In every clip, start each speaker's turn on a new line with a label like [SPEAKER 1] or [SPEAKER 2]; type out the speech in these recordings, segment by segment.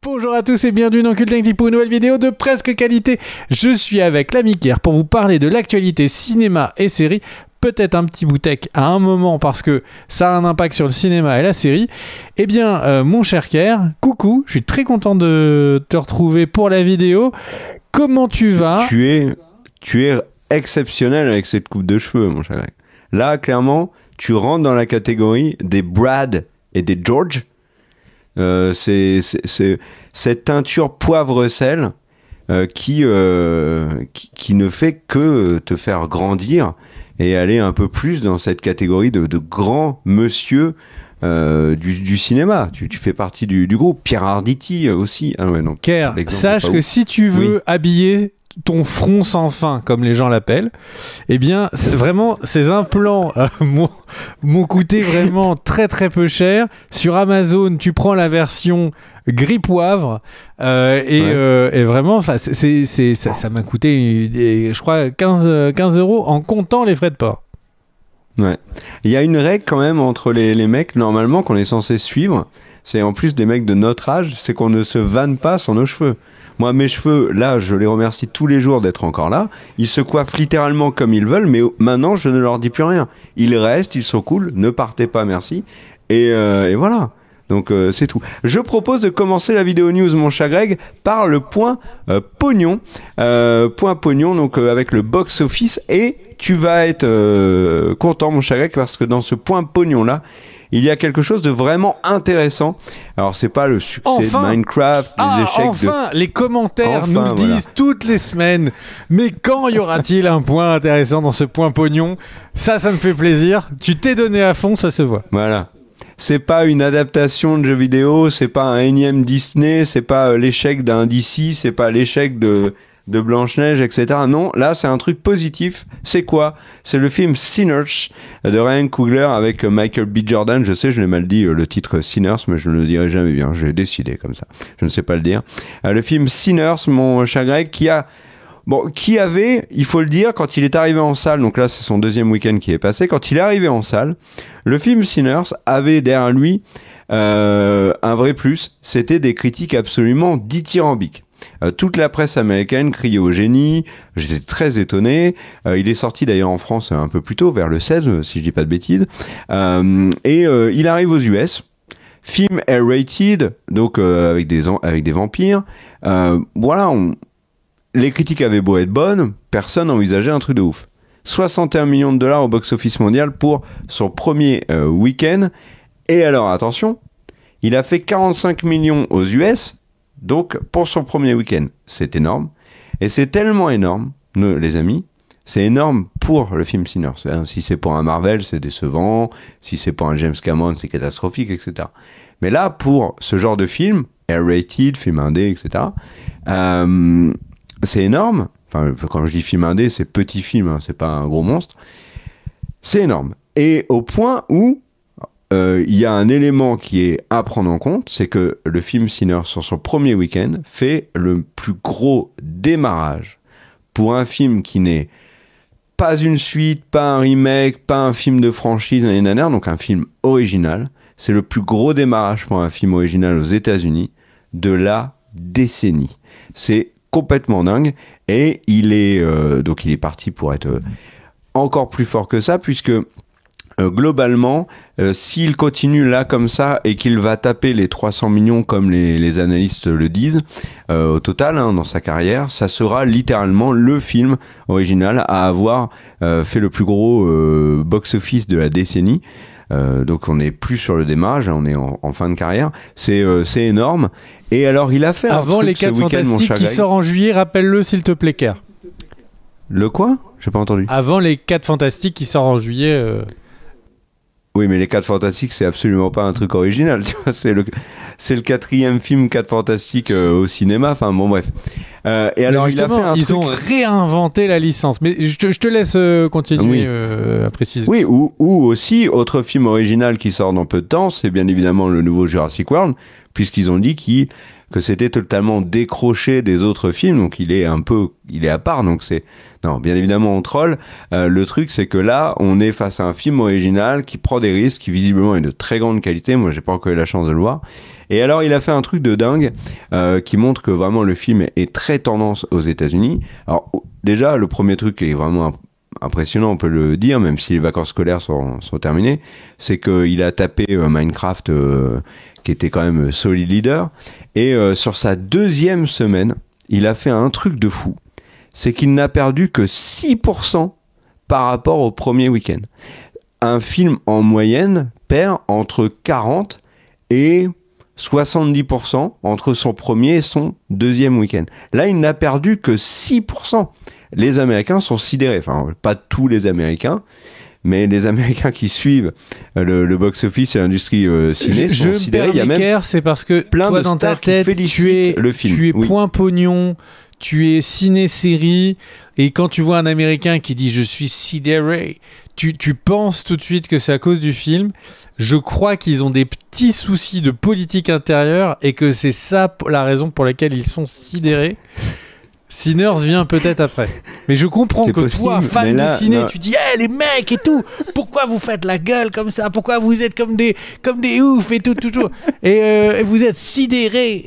[SPEAKER 1] Bonjour à tous et bienvenue dans Cult Active pour une nouvelle vidéo de presque qualité. Je suis avec l'ami Kier pour vous parler de l'actualité cinéma et série. Peut-être un petit bout tech à un moment parce que ça a un impact sur le cinéma et la série. Eh bien, mon cher Kier, coucou, je suis très content de te retrouver pour la vidéo. Comment tu vas ?
[SPEAKER 2] Tu es exceptionnel avec cette coupe de cheveux, mon cher Greg. Là, clairement, tu rentres dans la catégorie des Brad et des George. C'est cette teinture poivre-sel qui ne fait que te faire grandir et aller un peu plus dans cette catégorie de grands monsieur du cinéma. Tu fais partie du groupe. Pierre Arditi aussi. Ah ouais, non,
[SPEAKER 1] Kier, sache que si tu veux habiller ton front sans fin, comme les gens l'appellent, eh bien, vraiment, ces implants m'ont coûté vraiment très très peu cher. Sur Amazon, tu prends la version gris poivre et vraiment, ça m'a coûté, je crois, 15 € en comptant les frais de port.
[SPEAKER 2] Ouais. Il y a une règle quand même entre les mecs, normalement, qu'on est censé suivre. C'est en plus des mecs de notre âge, c'est qu'on ne se vanne pas sur nos cheveux. Moi, mes cheveux, là, je les remercie tous les jours d'être encore là. Ils se coiffent littéralement comme ils veulent, mais maintenant, je ne leur dis plus rien. Ils restent, ils sont cool, ne partez pas, merci. Et voilà. Donc, c'est tout. Je propose de commencer la vidéo news, mon cher Greg, par le point pognon. Point pognon, donc avec le box-office. Et tu vas être content, mon cher Greg, parce que dans ce point pognon-là, il y a quelque chose de vraiment intéressant. Alors, c'est pas le succès de Minecraft, les échecs
[SPEAKER 1] les commentaires nous le disent toutes les semaines. Mais quand y aura-t-il un point intéressant dans ce point pognon ? Ça me fait plaisir. Tu t'es donné à fond, ça se voit.
[SPEAKER 2] Voilà. C'est pas une adaptation de jeu vidéo, c'est pas un énième Disney, c'est pas l'échec d'un DC, c'est pas l'échec de Blanche-Neige, etc. Non, là, c'est un truc positif. C'est quoi ? C'est le film Sinners de Ryan Coogler avec Michael B. Jordan. Je sais, je l'ai mal dit, le titre Sinners, mais je ne le dirai jamais bien. J'ai décidé comme ça. Je ne sais pas le dire. Le film Sinners, mon cher Greg, qui avait, il faut le dire, quand il est arrivé en salle, donc là, c'est son deuxième week-end qui est passé, quand il est arrivé en salle, le film Sinners avait derrière lui un vrai plus, c'était des critiques absolument dithyrambiques. Toute la presse américaine criait au génie, j'étais très étonné. Il est sorti d'ailleurs en France un peu plus tôt, vers le 16, si je dis pas de bêtises. Il arrive aux US, film R-rated, donc avec des vampires. Voilà, les critiques avaient beau être bonnes, personne n'envisageait un truc de ouf. 61 millions de dollars au box-office mondial pour son premier week-end. Et alors, attention, il a fait 45 millions aux US, donc pour son premier week-end. C'est énorme. Et c'est tellement énorme, les amis, c'est énorme pour le film Sinners. Si c'est pour un Marvel, c'est décevant. Si c'est pour un James Cameron, c'est catastrophique, etc. Mais là, pour ce genre de film, R-rated, film indé, etc., c'est énorme. Enfin, quand je dis film indé, c'est petit film, hein, c'est pas un gros monstre. C'est énorme. Et au point où il y a un élément qui est à prendre en compte, c'est que le film Sinners, sur son premier week-end, fait le plus gros démarrage pour un film qui n'est pas une suite, pas un remake, pas un film de franchise, donc un film original. C'est le plus gros démarrage pour un film original aux États-Unis de la décennie. C'est complètement dingue. Et il est parti pour être encore plus fort que ça, puisque globalement, s'il continue là comme ça et qu'il va taper les 300 millions comme les analystes le disent, au total, dans sa carrière, ça sera littéralement le film original à avoir fait le plus gros box-office de la décennie. Donc on n'est plus sur le démarrage, on est en fin de carrière. C'est énorme. Et alors il a fait
[SPEAKER 1] avant
[SPEAKER 2] un truc
[SPEAKER 1] les 4 Fantastiques qui sort en juillet, rappelle-le s'il te plaît, Kier.
[SPEAKER 2] Le quoi ? J'ai pas entendu.
[SPEAKER 1] Avant les 4 Fantastiques qui sort en juillet.
[SPEAKER 2] Oui, mais les 4 Fantastiques, c'est absolument pas un truc original. Tu vois, c'est le 4e film 4 Fantastiques au cinéma. Enfin bon, bref. Et alors il a fait un truc...
[SPEAKER 1] Ils ont réinventé la licence. Mais je te laisse continuer à préciser.
[SPEAKER 2] Oui, ou aussi, autre film original qui sort dans peu de temps, c'est bien évidemment le nouveau Jurassic World, puisqu'ils ont dit qu'ils que c'était totalement décroché des autres films, donc il est à part, donc c'est... Non, bien évidemment, on troll. Le truc, c'est que là, on est face à un film original qui prend des risques, qui visiblement est de très grande qualité. Moi, j'ai pas encore eu la chance de le voir. Et alors, il a fait un truc de dingue qui montre que vraiment le film est très tendance aux États-Unis. Alors, déjà, le premier truc qui est vraiment impressionnant, on peut le dire, même si les vacances scolaires sont terminées, c'est qu'il a tapé Minecraft, qui était quand même solid leader. Et sur sa 2e semaine, il a fait un truc de fou. C'est qu'il n'a perdu que 6% par rapport au premier week-end. Un film, en moyenne, perd entre 40 et 70% entre son premier et son 2e week-end. Là, il n'a perdu que 6%. Les Américains sont sidérés. Enfin, pas tous les Américains, mais les Américains qui suivent le box-office et l'industrie ciné sont sidérés.
[SPEAKER 1] Il y a même c'est parce que
[SPEAKER 2] plein
[SPEAKER 1] toi,
[SPEAKER 2] de
[SPEAKER 1] dans ta
[SPEAKER 2] stars
[SPEAKER 1] tête,
[SPEAKER 2] qui félicitent le film.
[SPEAKER 1] Tu es point pognon, tu es ciné-série, et quand tu vois un Américain qui dit « je suis sidéré », tu penses tout de suite que c'est à cause du film. Je crois qu'ils ont des petits soucis de politique intérieure et que c'est ça la raison pour laquelle ils sont sidérés. Sinners vient peut-être après. Mais je comprends que possible, toi, fan de ciné, tu dis hey, les mecs et tout, pourquoi vous faites la gueule comme ça? Pourquoi vous êtes comme des oufs et tout, toujours et vous êtes sidérés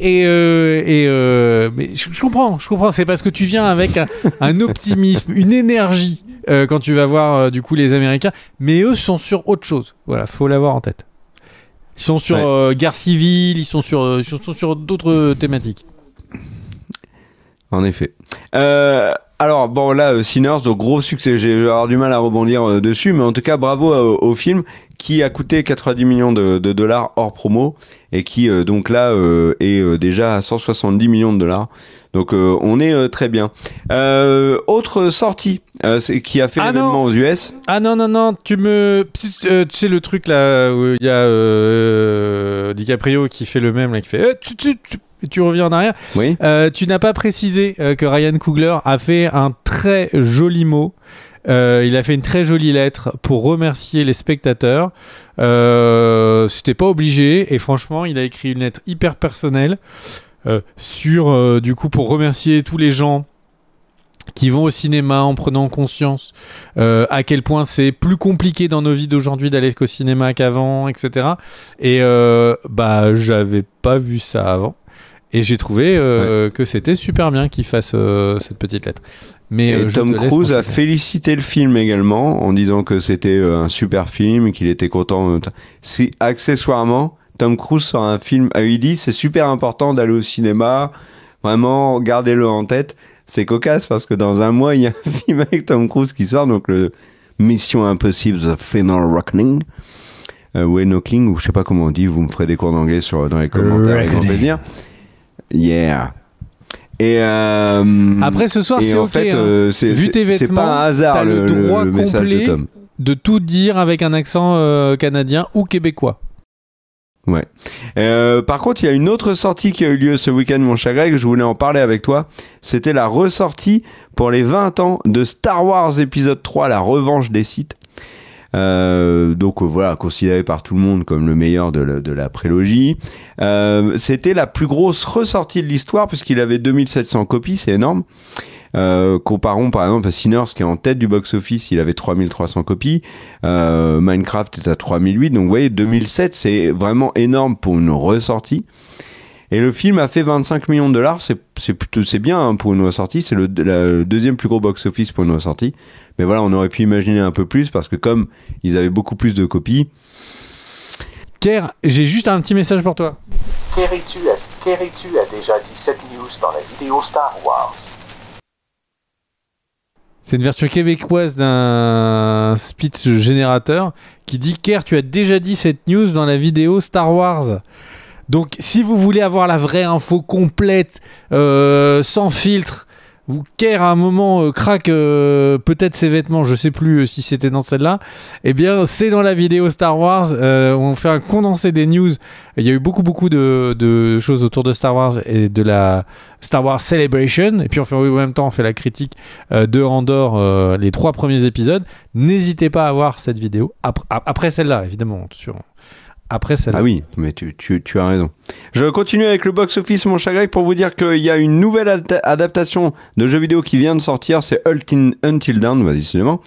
[SPEAKER 1] mais je comprends. C'est parce que tu viens avec un optimisme, une énergie quand tu vas voir du coup les Américains. Mais eux sont sur autre chose. Voilà, faut l'avoir en tête. Ils sont sur guerre civile, ils sont sur d'autres thématiques.
[SPEAKER 2] En effet. Alors, bon, là, Sinners, donc gros succès. J'ai avoir du mal à rebondir dessus, mais en tout cas, bravo au film qui a coûté 90 millions de dollars hors promo et qui, donc là, est déjà à 170 millions de dollars. Donc, on est très bien. Autre sortie qui a fait l'événement aux US.
[SPEAKER 1] Ah non, tu sais le truc là où il y a DiCaprio qui fait le même, là, qui fait... tu reviens en arrière.
[SPEAKER 2] Oui.
[SPEAKER 1] Tu n'as pas précisé que Ryan Coogler a fait un très joli mot. Il a fait une très jolie lettre pour remercier les spectateurs. C'était pas obligé et franchement, il a écrit une lettre hyper personnelle du coup pour remercier tous les gens qui vont au cinéma en prenant conscience à quel point c'est plus compliqué dans nos vies d'aujourd'hui d'aller qu'au cinéma qu'avant, etc. Et j'avais pas vu ça avant. Et j'ai trouvé que c'était super bien qu'il fasse cette petite lettre. Mais
[SPEAKER 2] Tom Cruise a félicité le film également en disant que c'était un super film, qu'il était content. Si accessoirement, Tom Cruise sort un film, il dit c'est super important d'aller au cinéma, vraiment gardez-le en tête. C'est cocasse parce que dans un mois il y a un film avec Tom Cruise qui sort, donc le Mission Impossible The Final Reckoning. Knocking, ou je sais pas comment on dit, vous me ferez des cours d'anglais dans les commentaires avec grand plaisir. Yeah. Et
[SPEAKER 1] après ce soir, c'est
[SPEAKER 2] en
[SPEAKER 1] ok.
[SPEAKER 2] fait,
[SPEAKER 1] vu tes vêtements,
[SPEAKER 2] c'est pas un hasard
[SPEAKER 1] le droit
[SPEAKER 2] le message de Tom.
[SPEAKER 1] De tout dire avec un accent canadien ou québécois.
[SPEAKER 2] Ouais. Par contre, il y a une autre sortie qui a eu lieu ce week-end, mon cher Greg. Je voulais en parler avec toi. C'était la ressortie pour les 20 ans de Star Wars épisode 3, la revanche des Sith. Donc voilà, considéré par tout le monde comme le meilleur de la prélogie. C'était la plus grosse ressortie de l'histoire puisqu'il avait 2700 copies, c'est énorme. Comparons par exemple à Sinners qui est en tête du box-office, il avait 3300 copies. Minecraft est à 3008, donc vous voyez 2007 c'est vraiment énorme pour une ressortie. Et le film a fait 25 millions de dollars, c'est bien hein, pour une ressortie, c'est le deuxième plus gros box-office pour une ressortie. Mais voilà, on aurait pu imaginer un peu plus parce que comme ils avaient beaucoup plus de copies.
[SPEAKER 1] Kerr, j'ai juste un petit message pour toi.
[SPEAKER 3] Kerry-tu a déjà dit cette news dans la vidéo Star Wars.
[SPEAKER 1] C'est une version québécoise d'un speech générateur qui dit Kerr, tu as déjà dit cette news dans la vidéo Star Wars. Donc, si vous voulez avoir la vraie info complète, sans filtre, ou Kerr à un moment craque peut-être ses vêtements, je sais plus si c'était dans celle-là, eh bien c'est dans la vidéo Star Wars où on fait un condensé des news. Il y a eu beaucoup de choses autour de Star Wars et de la Star Wars Celebration, et puis en même temps on fait la critique de Andor, les 3 premiers épisodes. N'hésitez pas à voir cette vidéo après celle-là, évidemment, après celle-là.
[SPEAKER 2] Ah oui, mais tu as raison. Je continue avec le box-office, mon cher Greg, pour vous dire qu'il y a une nouvelle adaptation de jeu vidéo qui vient de sortir, c'est Until Dawn, décidément,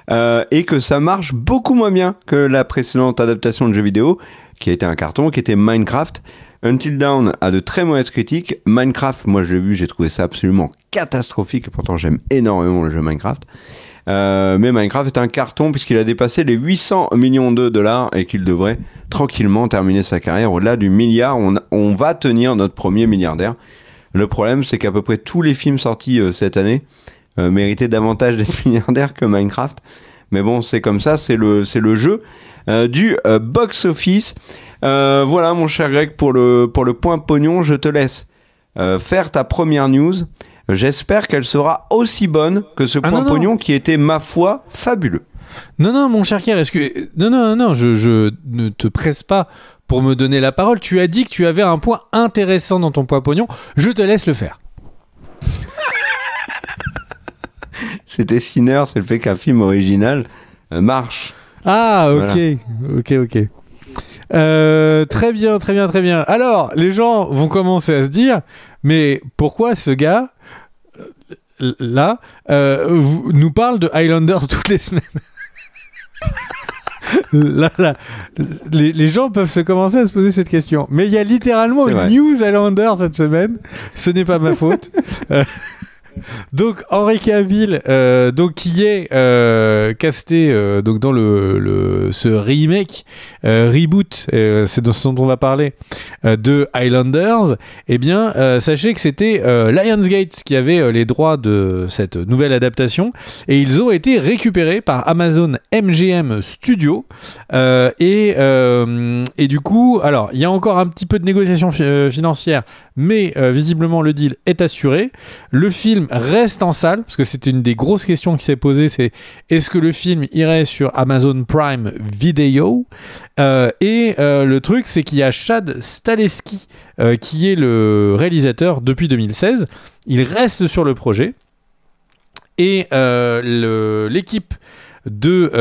[SPEAKER 2] et que ça marche beaucoup moins bien que la précédente adaptation de jeu vidéo, qui a été un carton, qui était Minecraft. Until Dawn a de très mauvaises critiques. Minecraft, moi je l'ai vu, j'ai trouvé ça absolument catastrophique, et pourtant j'aime énormément le jeu Minecraft. Mais Minecraft est un carton puisqu'il a dépassé les 800 millions de dollars et qu'il devrait tranquillement terminer sa carrière au-delà du milliard. On va tenir notre premier milliardaire. Le problème, c'est qu'à peu près tous les films sortis cette année méritaient davantage d'être milliardaires que Minecraft. Mais bon, c'est comme ça, c'est le jeu du box-office. Voilà, mon cher Greg, pour le point pognon, je te laisse faire ta première news. J'espère qu'elle sera aussi bonne que ce point pognon qui était, ma foi, fabuleux.
[SPEAKER 1] Non, mon cher Kerr, est-ce que... Non, je ne te presse pas pour me donner la parole. Tu as dit que tu avais un point intéressant dans ton point pognon. Je te laisse le faire.
[SPEAKER 2] C'était Sinner, c'est le fait qu'un film original marche.
[SPEAKER 1] Ah, ok, voilà. Ok. Très bien. Alors, les gens vont commencer à se dire, mais pourquoi ce gars là nous parle de Highlanders toutes les semaines? Là, les gens peuvent se commencer à se poser cette question. Mais il y a littéralement une news Highlanders cette semaine. Ce n'est pas ma faute. Donc Henry Cavill, qui est casté donc dans ce remake reboot, c'est de ce dont on va parler, de Highlanders. Eh bien, sachez que c'était Lionsgate qui avait les droits de cette nouvelle adaptation et ils ont été récupérés par Amazon MGM Studios et du coup, alors il y a encore un petit peu de négociations financières, mais visiblement le deal est assuré. Le film reste en salle, parce que c'était une des grosses questions qui s'est posée, c'est est-ce que le film irait sur Amazon Prime Video, et le truc c'est qu'il y a Chad Stahelski qui est le réalisateur depuis 2016, il reste sur le projet, et l'équipe de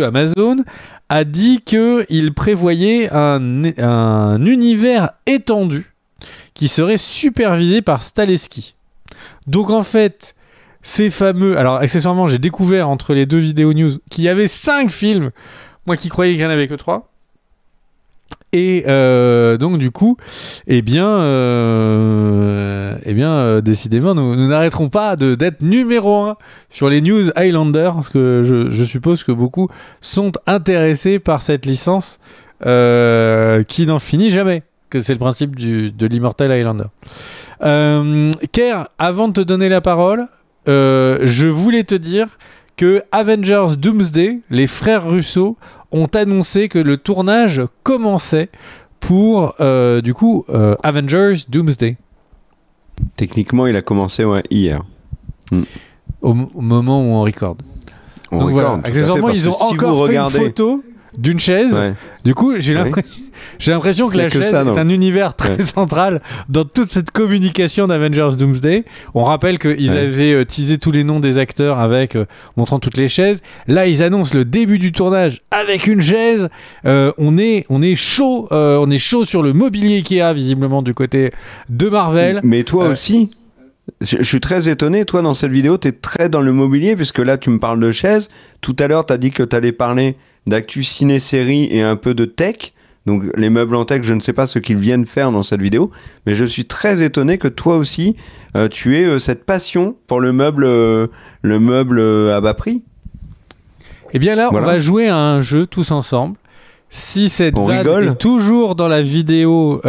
[SPEAKER 1] Amazon a dit qu'il prévoyait un univers étendu qui serait supervisé par Stahelski. Donc en fait, ces fameux... Alors accessoirement, j'ai découvert entre les deux vidéos news qu'il y avait 5 films, moi qui croyais qu'il n'y en avait que 3. Et donc du coup, décidément, nous n'arrêterons pas d'être numéro 1 sur les news Highlander, parce que je suppose que beaucoup sont intéressés par cette licence qui n'en finit jamais, que c'est le principe de l'Immortal Highlander. Kerr, avant de te donner la parole, je voulais te dire que Avengers Doomsday, les frères Russo, ont annoncé que le tournage commençait pour Avengers Doomsday.
[SPEAKER 2] Techniquement, il a commencé hier.
[SPEAKER 1] Au moment où on record. Donc voilà, accessoirement, ils ont encore fait une photo d'une chaise. Ouais. Du coup, j'ai l'impression que la chaise est un univers très central dans toute cette communication d'Avengers Doomsday. On rappelle qu'ils avaient teasé tous les noms des acteurs montrant toutes les chaises. Là, ils annoncent le début du tournage avec une chaise. On est chaud. On est chaud sur le mobilier Ikea, visiblement, du côté de Marvel.
[SPEAKER 2] Mais toi aussi, je suis très étonné. Toi, dans cette vidéo, tu es très dans le mobilier, puisque là, tu me parles de chaises. Tout à l'heure, tu as dit que tu allais parler d'actu ciné-série et un peu de tech. Donc les meubles en tech, je ne sais pas ce qu'ils viennent faire dans cette vidéo, mais je suis très étonné que toi aussi, tu aies cette passion pour le meuble à bas prix.
[SPEAKER 1] Et bien là, voilà. On va jouer à un jeu tous ensemble. Si cette vanne est toujours dans la vidéo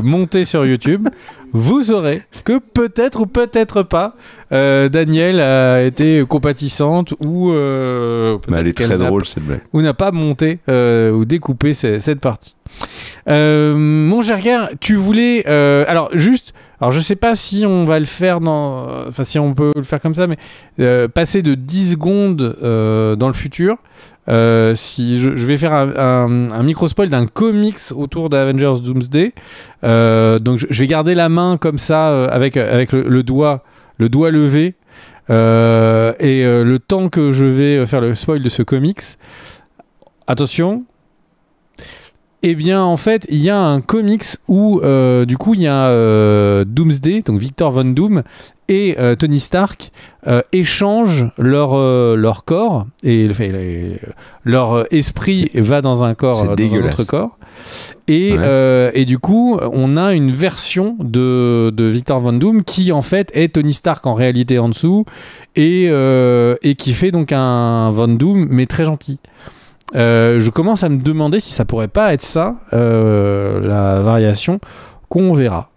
[SPEAKER 1] montée sur YouTube, vous saurez que peut-être ou peut-être pas Daniel a été compatissante ou
[SPEAKER 2] elle est très drôle cette blague.
[SPEAKER 1] Ou n'a pas monté ou découpé cette partie. Mon cher Kerr, tu voulais alors je sais pas si on va le faire si on peut le faire comme ça, mais passer de 10 secondes dans le futur. Si je vais faire un micro-spoil d'un comics autour d'Avengers Doomsday. Donc je vais garder la main comme ça avec le doigt levé et le temps que je vais faire le spoil de ce comics. attention. Eh bien, en fait, il y a un comics où, du coup, il y a Doomsday, donc Victor Von Doom, et Tony Stark échangent leur corps, et leur esprit va dans un corps, dans un autre corps. Et du coup, on a une version de Victor Von Doom qui, en fait, est Tony Stark en réalité en dessous, et qui fait donc un Von Doom, mais très gentil. Je commence à me demander si ça pourrait pas être ça, la variation qu'on verra.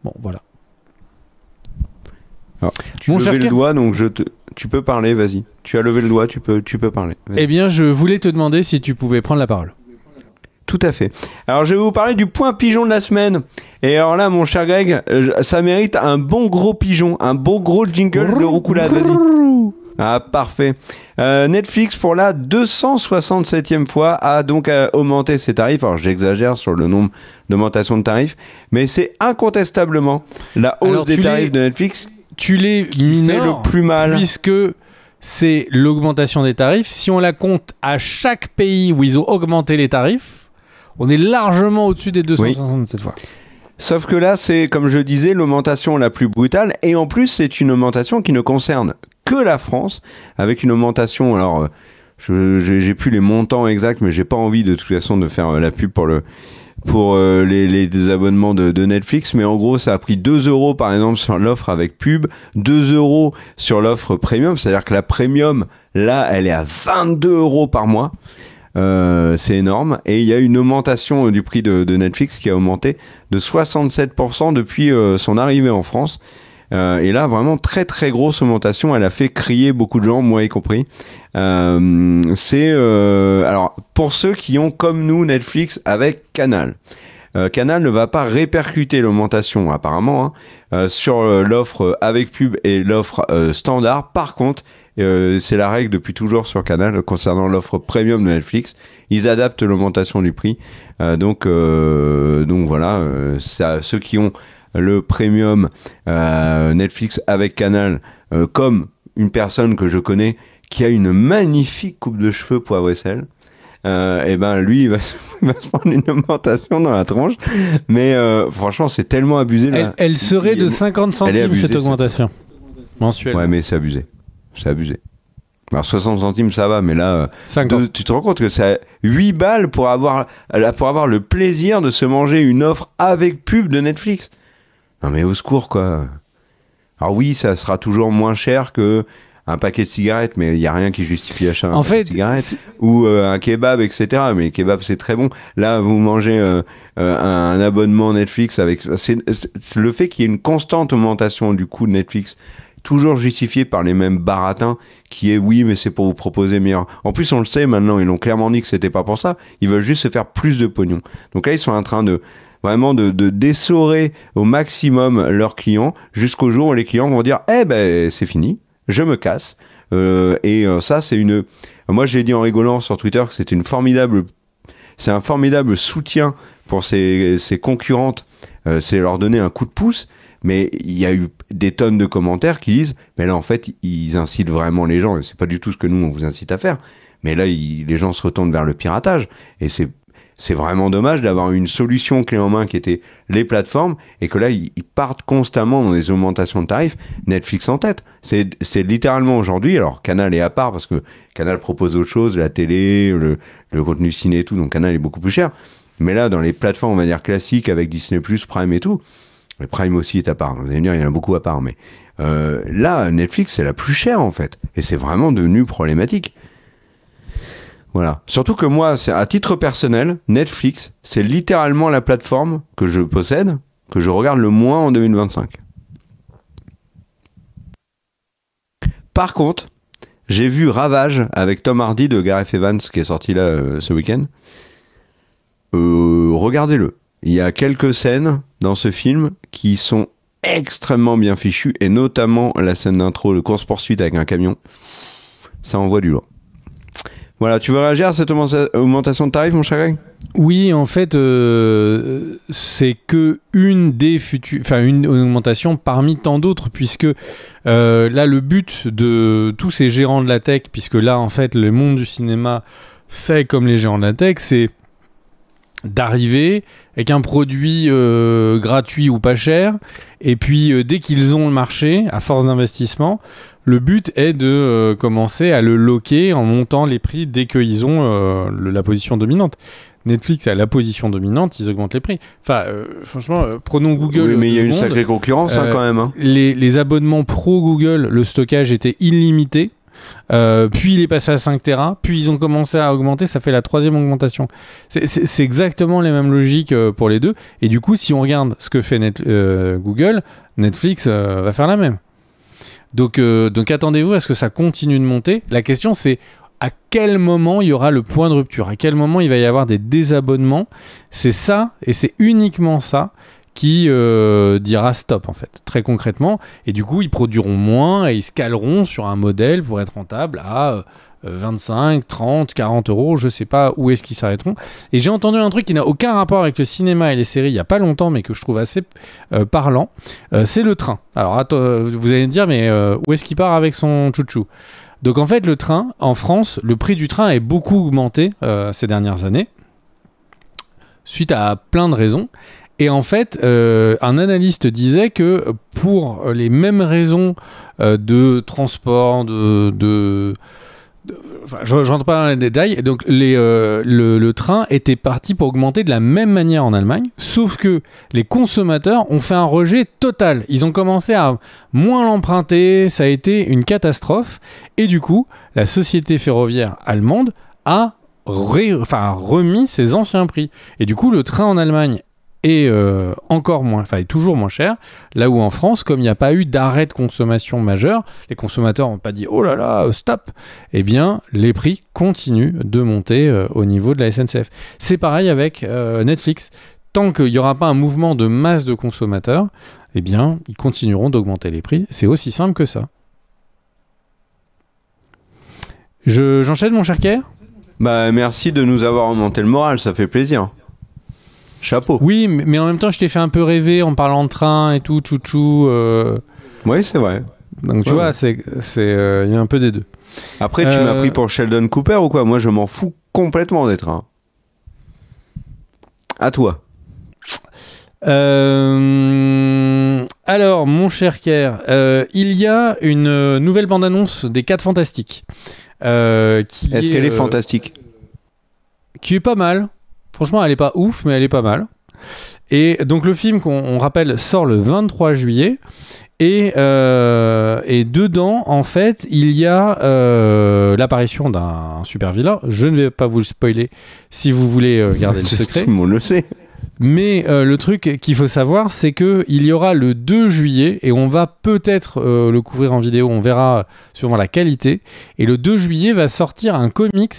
[SPEAKER 1] Bon, voilà.
[SPEAKER 2] Alors, tu as levé le doigt, donc tu peux parler, vas-y. Tu as levé le doigt, tu peux parler. Vas-y.
[SPEAKER 1] Eh bien, je voulais te demander si tu pouvais prendre la parole.
[SPEAKER 2] Tout à fait. Alors, je vais vous parler du point pigeon de la semaine. Et alors là, mon cher Greg, ça mérite un bon gros pigeon, un bon gros jingle de Roucoulade. Vas-y. Ah, parfait. Netflix, pour la 267e fois, a donc augmenté ses tarifs. Alors, j'exagère sur le nombre d'augmentations de tarifs, mais c'est incontestablement la hausse des tarifs de Netflix
[SPEAKER 1] qui fait
[SPEAKER 2] le plus mal.
[SPEAKER 1] Puisque c'est l'augmentation des tarifs. Si on la compte à chaque pays où ils ont augmenté les tarifs, on est largement au-dessus des 267 fois.
[SPEAKER 2] Sauf que là, c'est, comme je disais, l'augmentation la plus brutale. Et en plus, c'est une augmentation qui ne concerne que la France, avec une augmentation, alors j'ai plus les montants exacts, mais j'ai pas envie de toute façon de faire la pub pour les abonnements de Netflix, mais en gros ça a pris 2 € par exemple sur l'offre avec pub, 2 € sur l'offre premium, c'est à dire que la premium là elle est à 22 € par mois. C'est énorme, et il y a une augmentation du prix de Netflix qui a augmenté de 67% depuis son arrivée en France. Et là, vraiment très très grosse augmentation. Elle a fait crier beaucoup de gens, moi y compris. Alors, pour ceux qui ont comme nous Netflix avec Canal, Canal ne va pas répercuter l'augmentation apparemment sur l'offre avec pub et l'offre standard. Par contre, c'est la règle depuis toujours sur Canal concernant l'offre premium de Netflix. Ils adaptent l'augmentation du prix. Donc voilà, ceux qui ont le premium Netflix avec Canal, comme une personne que je connais qui a une magnifique coupe de cheveux poivre et sel, et ben lui il va se prendre une augmentation dans la tronche, mais franchement c'est tellement abusé là.
[SPEAKER 1] Elle serait de 50 centimes abusée, cette augmentation mensuelle.
[SPEAKER 2] Ouais, mais c'est abusé, alors 60 centimes ça va, mais là tu te rends compte que c'est 8 balles pour avoir le plaisir de se manger une offre avec pub de Netflix. Non mais au secours quoi. Alors oui, ça sera toujours moins cher que un paquet de cigarettes, mais il n'y a rien qui justifie l'achat d'un paquet de cigarettes ou un kebab, etc. Mais le kebab c'est très bon. Là vous mangez un abonnement Netflix avec c'est le fait qu'il y ait une constante augmentation du coût de Netflix, toujours justifié par les mêmes baratins, qui est oui mais c'est pour vous proposer meilleur. En plus on le sait maintenant, ils l'ont clairement dit que c'était pas pour ça, ils veulent juste se faire plus de pognon. Donc là ils sont en train de vraiment de dessorer au maximum leurs clients jusqu'au jour où les clients vont dire eh ben c'est fini, je me casse. Ça c'est une, moi j'ai dit en rigolant sur Twitter que c'est un formidable soutien pour ces concurrentes, c'est leur donner un coup de pouce. Mais il y a eu des tonnes de commentaires qui disent mais là en fait ils incitent vraiment les gens, et c'est pas du tout ce que nous on vous incite à faire, mais là les gens se retournent vers le piratage, et c'est vraiment dommage d'avoir une solution clé en main qui était les plateformes, et que là ils partent constamment dans des augmentations de tarifs, Netflix en tête. C'est littéralement aujourd'hui, alors Canal est à part parce que Canal propose autre chose, la télé, le contenu ciné et tout, donc Canal est beaucoup plus cher, mais là dans les plateformes on va dire classiques avec Disney+, Prime et tout, mais Prime aussi est à part, vous allez me dire il y en a beaucoup à part, mais là Netflix c'est la plus chère en fait, et c'est vraiment devenu problématique. Voilà. Surtout que moi, à titre personnel, Netflix, c'est littéralement la plateforme que je possède, que je regarde le moins en 2025. Par contre, j'ai vu Ravage avec Tom Hardy de Gareth Evans qui est sorti là ce week-end. Regardez-le. Il y a quelques scènes dans ce film qui sont extrêmement bien fichues, et notamment la scène d'intro de course-poursuite avec un camion. Ça envoie du lourd. Voilà, tu veux réagir à cette augmentation de tarifs, mon cher Greg ?
[SPEAKER 1] Oui, en fait, c'est que une augmentation parmi tant d'autres, puisque là, le but de tous ces gérants de la tech, puisque là, en fait, le monde du cinéma fait comme les géants de la tech, c'est d'arriver avec un produit gratuit ou pas cher, et puis dès qu'ils ont le marché, à force d'investissement, le but est de commencer à le loquer en montant les prix dès qu'ils ont la position dominante. Netflix a la position dominante, ils augmentent les prix. Enfin, franchement, prenons Google.
[SPEAKER 2] Oui, mais il y a une
[SPEAKER 1] secondes.
[SPEAKER 2] sacrée concurrence quand même. Hein.
[SPEAKER 1] Les abonnements pro Google, le stockage était illimité. Puis il est passé à 5 Tera, puis ils ont commencé à augmenter, ça fait la 3e augmentation. C'est exactement les mêmes logiques pour les deux. Et du coup, si on regarde ce que fait Google, Netflix va faire la même. Donc attendez-vous à ce que ça continue de monter. La question, c'est à quel moment il y aura le point de rupture, à quel moment il va y avoir des désabonnements. C'est ça, et c'est uniquement ça qui dira stop en fait, très concrètement, et du coup ils produiront moins et ils se caleront sur un modèle pour être rentable à 25, 30, 40 euros, je sais pas où est-ce qu'ils s'arrêteront. Et j'ai entendu un truc qui n'a aucun rapport avec le cinéma et les séries il y a pas longtemps, mais que je trouve assez parlant, c'est le train. Alors vous allez me dire, mais où est-ce qu'il part avec son chouchou? Donc en fait le train, en France, le prix du train est beaucoup augmenté ces dernières années, suite à plein de raisons. Et en fait, un analyste disait que pour les mêmes raisons de transport, je rentre pas dans les détails, donc le train était parti pour augmenter de la même manière en Allemagne, sauf que les consommateurs ont fait un rejet total. Ils ont commencé à moins l'emprunter, ça a été une catastrophe, et du coup, la société ferroviaire allemande a remis ses anciens prix. Et du coup, le train en Allemagne est encore moins, est toujours moins cher, là où en France, comme il n'y a pas eu d'arrêt de consommation majeur, les consommateurs n'ont pas dit oh là là, stop, eh bien les prix continuent de monter au niveau de la SNCF. C'est pareil avec Netflix. Tant qu'il n'y aura pas un mouvement de masse de consommateurs, eh bien ils continueront d'augmenter les prix. C'est aussi simple que ça. J'enchaîne mon cher Kerr ?
[SPEAKER 2] Bah merci de nous avoir remonté le moral, ça fait plaisir. Chapeau.
[SPEAKER 1] Oui, mais en même temps, je t'ai fait un peu rêver en parlant de train et tout, chouchou.
[SPEAKER 2] Oui, c'est vrai.
[SPEAKER 1] Donc tu vois, il y a un peu des deux.
[SPEAKER 2] Après, tu m'as pris pour Sheldon Cooper ou quoi? Moi, je m'en fous complètement des trains. À toi.
[SPEAKER 1] Alors, mon cher Kerr, il y a une nouvelle bande-annonce des 4 Fantastiques.
[SPEAKER 2] Est-ce qu'elle est fantastique?
[SPEAKER 1] Qui est pas mal. Franchement, elle est pas ouf, mais elle est pas mal. Et donc le film, qu'on rappelle, sort le 23 juillet. Et dedans, en fait, il y a l'apparition d'un super vilain. Je ne vais pas vous le spoiler si vous voulez garder le secret.
[SPEAKER 2] Tout le monde le sait.
[SPEAKER 1] Mais le truc qu'il faut savoir, c'est qu'il y aura le 2 juillet, et on va peut-être le couvrir en vidéo, on verra suivant la qualité. Et le 2 juillet va sortir un comics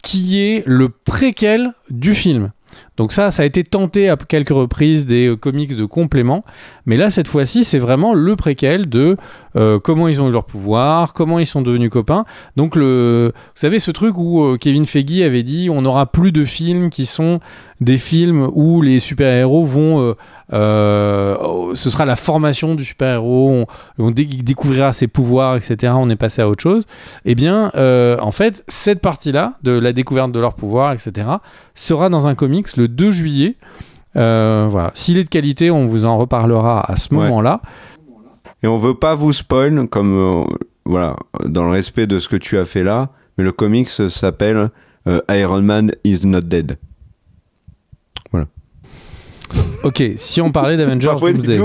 [SPEAKER 1] qui est le préquel du film. Donc ça a été tenté à quelques reprises, des comics de complément, mais là cette fois-ci c'est vraiment le préquel de comment ils ont eu leur pouvoir, comment ils sont devenus copains. Donc vous savez ce truc où Kevin Feige avait dit on n'aura plus de films qui sont des films où les super-héros vont ce sera la formation du super-héros, on découvrira ses pouvoirs, etc. On est passé à autre chose. Eh bien en fait cette partie-là de la découverte de leurs pouvoirs, etc. sera dans un comics le 2 juillet. Voilà. S'il est de qualité, on vous en reparlera à ce moment-là.
[SPEAKER 2] Et on veut pas vous spoil, comme voilà, dans le respect de ce que tu as fait là, mais le comics s'appelle Iron Man is not dead. Voilà.
[SPEAKER 1] Ok, si on parlait d'Avengers Doomsday.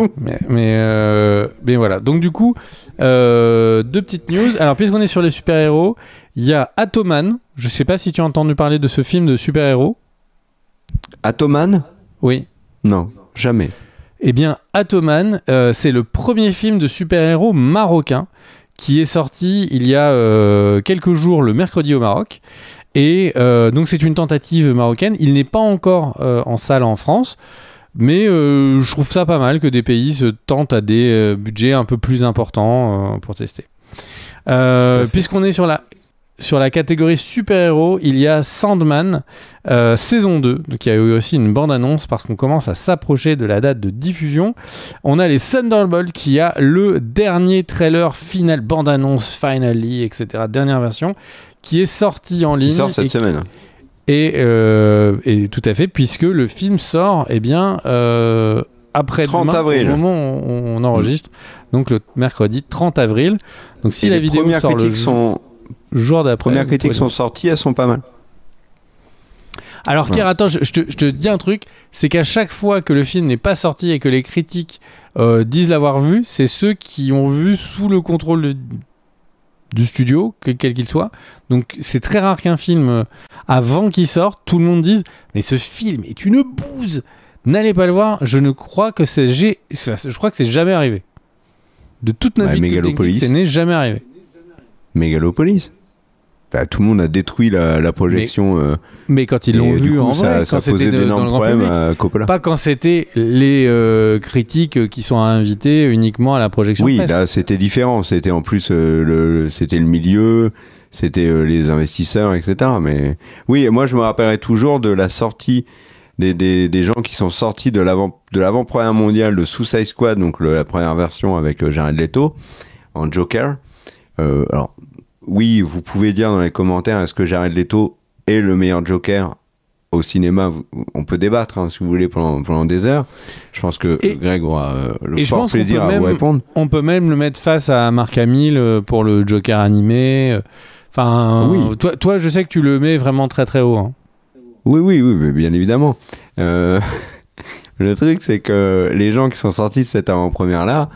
[SPEAKER 1] Mais voilà. Donc du coup, 2 petites news. Alors puisqu'on est sur les super-héros, il y a Atoman. Je sais pas si tu as entendu parler de ce film de super-héros.
[SPEAKER 2] Atoman ?
[SPEAKER 1] Oui.
[SPEAKER 2] Non, jamais.
[SPEAKER 1] Eh bien, Atoman, c'est le premier film de super-héros marocain qui est sorti il y a quelques jours, le mercredi au Maroc. Et donc, c'est une tentative marocaine. Il n'est pas encore en salle en France, mais je trouve ça pas mal que des pays se tentent à des budgets un peu plus importants pour tester. Puisqu'on est sur la catégorie super-héros, il y a Sandman, saison 2, donc il y a eu aussi une bande-annonce parce qu'on commence à s'approcher de la date de diffusion. On a les Thunderbolts qui a le dernier trailer final, bande-annonce, finally, etc., dernière version, qui est sorti en ligne.
[SPEAKER 2] Qui sort cette semaine.
[SPEAKER 1] Et tout à fait, puisque le film sort après
[SPEAKER 2] 30 avril.
[SPEAKER 1] au moment où on enregistre, donc le mercredi 30 avril. Donc si la vidéo sort le jour d'après...
[SPEAKER 2] Les premières critiques sont sorties, elles sont pas mal.
[SPEAKER 1] Alors Pierre, attends, je te dis un truc, c'est qu'à chaque fois que le film n'est pas sorti et que les critiques disent l'avoir vu, c'est ceux qui ont vu sous le contrôle du studio, quel qu'il soit. Donc c'est très rare qu'un film, avant qu'il sorte, tout le monde dise « Mais ce film est une bouse ! N'allez pas le voir !» Je crois que c'est jamais arrivé. De toute notre vie de ça n'est jamais arrivé.
[SPEAKER 2] Megalopolis. Bah, tout le monde a détruit la projection.
[SPEAKER 1] Mais quand ils l'ont vu en vrai, quand c'était dans le grand public,
[SPEAKER 2] à Coppola.
[SPEAKER 1] Pas quand c'était les critiques qui sont invités uniquement à la projection presse.
[SPEAKER 2] Oui, là c'était différent. C'était en plus c'était le milieu, c'était les investisseurs, etc. Mais oui, moi je me rappellerai toujours de la sortie des gens qui sont sortis de l'avant-première mondiale de Suicide Squad, donc la première version avec Jared Leto en Joker. Alors oui, vous pouvez dire dans les commentaires, est-ce que Jared Leto est le meilleur Joker au cinéma? On peut débattre, hein, si vous voulez, pendant des heures. Je pense que Greg aura le fort plaisir à vous répondre.
[SPEAKER 1] On peut même le mettre face à Mark Hamill pour le Joker animé. Enfin, oui. Toi, je sais que tu le mets vraiment très très haut. Hein.
[SPEAKER 2] Oui, mais bien évidemment. Le truc, c'est que les gens qui sont sortis de cette avant-première-là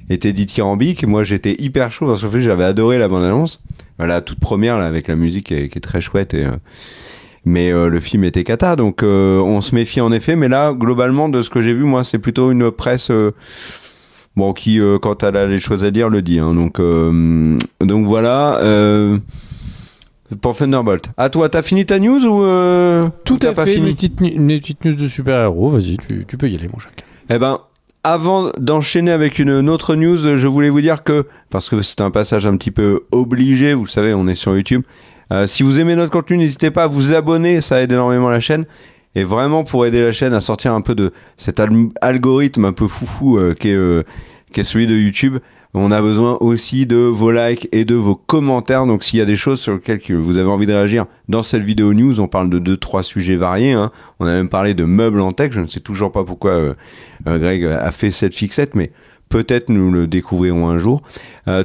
[SPEAKER 2] étaient dithyrambiques. Moi, j'étais hyper chaud parce qu'en plus, j'avais adoré la bande-annonce. La toute première, là, avec la musique qui est très chouette. Mais le film était cata, donc on se méfie en effet. Mais là, globalement, de ce que j'ai vu, moi, c'est plutôt une presse qui, quand elle a les choses à dire, le dit. Hein. Donc voilà... pour Thunderbolt. À toi, t'as fini ta news ou
[SPEAKER 1] tout à
[SPEAKER 2] pas
[SPEAKER 1] fait,
[SPEAKER 2] fini
[SPEAKER 1] mes petites news de super-héros. Vas-y, tu peux y aller, mon Jacques.
[SPEAKER 2] Eh ben, avant d'enchaîner avec une autre news, je voulais vous dire que, parce que c'est un passage un petit peu obligé, vous le savez, on est sur YouTube. Si vous aimez notre contenu, n'hésitez pas à vous abonner, ça aide énormément la chaîne. Et vraiment, pour aider la chaîne à sortir un peu de cet algorithme un peu foufou qui est celui de YouTube, on a besoin aussi de vos likes et de vos commentaires. Donc s'il y a des choses sur lesquelles vous avez envie de réagir dans cette vidéo news, on parle de 2-3 sujets variés. Hein. On a même parlé de meubles en tech. Je ne sais toujours pas pourquoi Greg a fait cette fixette, mais peut-être nous le découvrirons un jour.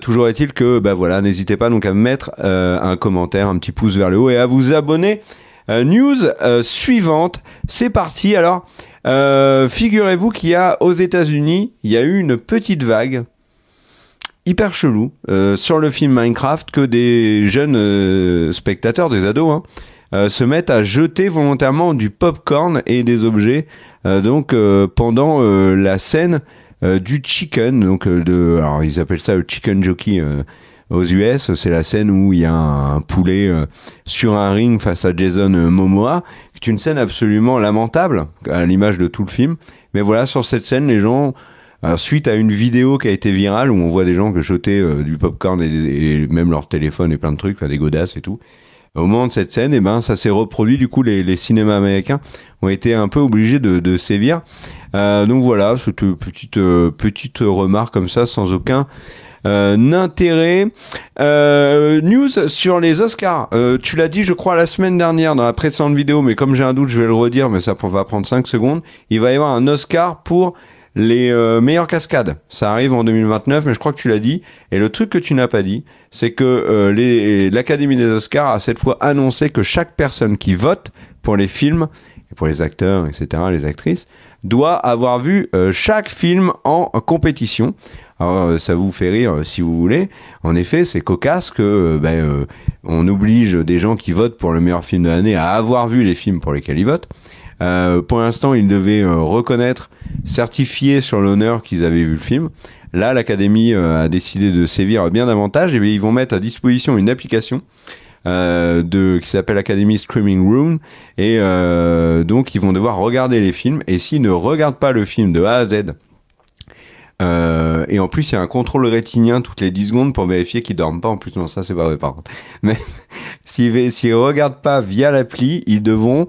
[SPEAKER 2] Toujours est-il que n'hésitez pas donc à mettre un commentaire, un petit pouce vers le haut et à vous abonner. News suivante, c'est parti. Alors, figurez-vous qu'il y a aux États-Unis, il y a eu une petite vague hyper chelou sur le film Minecraft que des jeunes spectateurs, des ados, se mettent à jeter volontairement du popcorn et des objets pendant la scène du chicken, alors ils appellent ça le chicken jockey aux US. C'est la scène où il y a un poulet sur un ring face à Jason Momoa. C'est une scène absolument lamentable à l'image de tout le film, mais voilà, sur cette scène les gens... Alors, suite à une vidéo qui a été virale où on voit des gens que jetaient du popcorn et même leur téléphone et plein de trucs, des godasses et tout. Au moment de cette scène, ça s'est reproduit. Du coup, les cinémas américains ont été un peu obligés de sévir. Donc voilà, cette petite remarque comme ça, sans aucun intérêt. News sur les Oscars. Tu l'as dit, je crois, la semaine dernière dans la précédente vidéo, mais comme j'ai un doute, je vais le redire, mais ça va prendre 5 secondes. Il va y avoir un Oscar pour les meilleures cascades. Ça arrive en 2029, mais je crois que tu l'as dit. Et le truc que tu n'as pas dit, c'est que l'Académie des Oscars a cette fois annoncé que chaque personne qui vote pour les films, et pour les acteurs, etc., les actrices, doit avoir vu chaque film en compétition. Alors, ça vous fait rire si vous voulez. En effet, c'est cocasse que on oblige des gens qui votent pour le meilleur film de l'année à avoir vu les films pour lesquels ils votent. Pour l'instant, ils devaient certifier sur l'honneur qu'ils avaient vu le film. Là, l'Académie a décidé de sévir bien davantage. Et ils vont mettre à disposition une application qui s'appelle Academy Streaming Room. Et donc, ils vont devoir regarder les films. Et s'ils ne regardent pas le film de A à Z Et en plus, il y a un contrôle rétinien toutes les 10 secondes pour vérifier qu'ils dorment pas. En plus, non, ça, c'est pas vrai, par contre. Mais s'ils regardent pas via l'appli, ils devront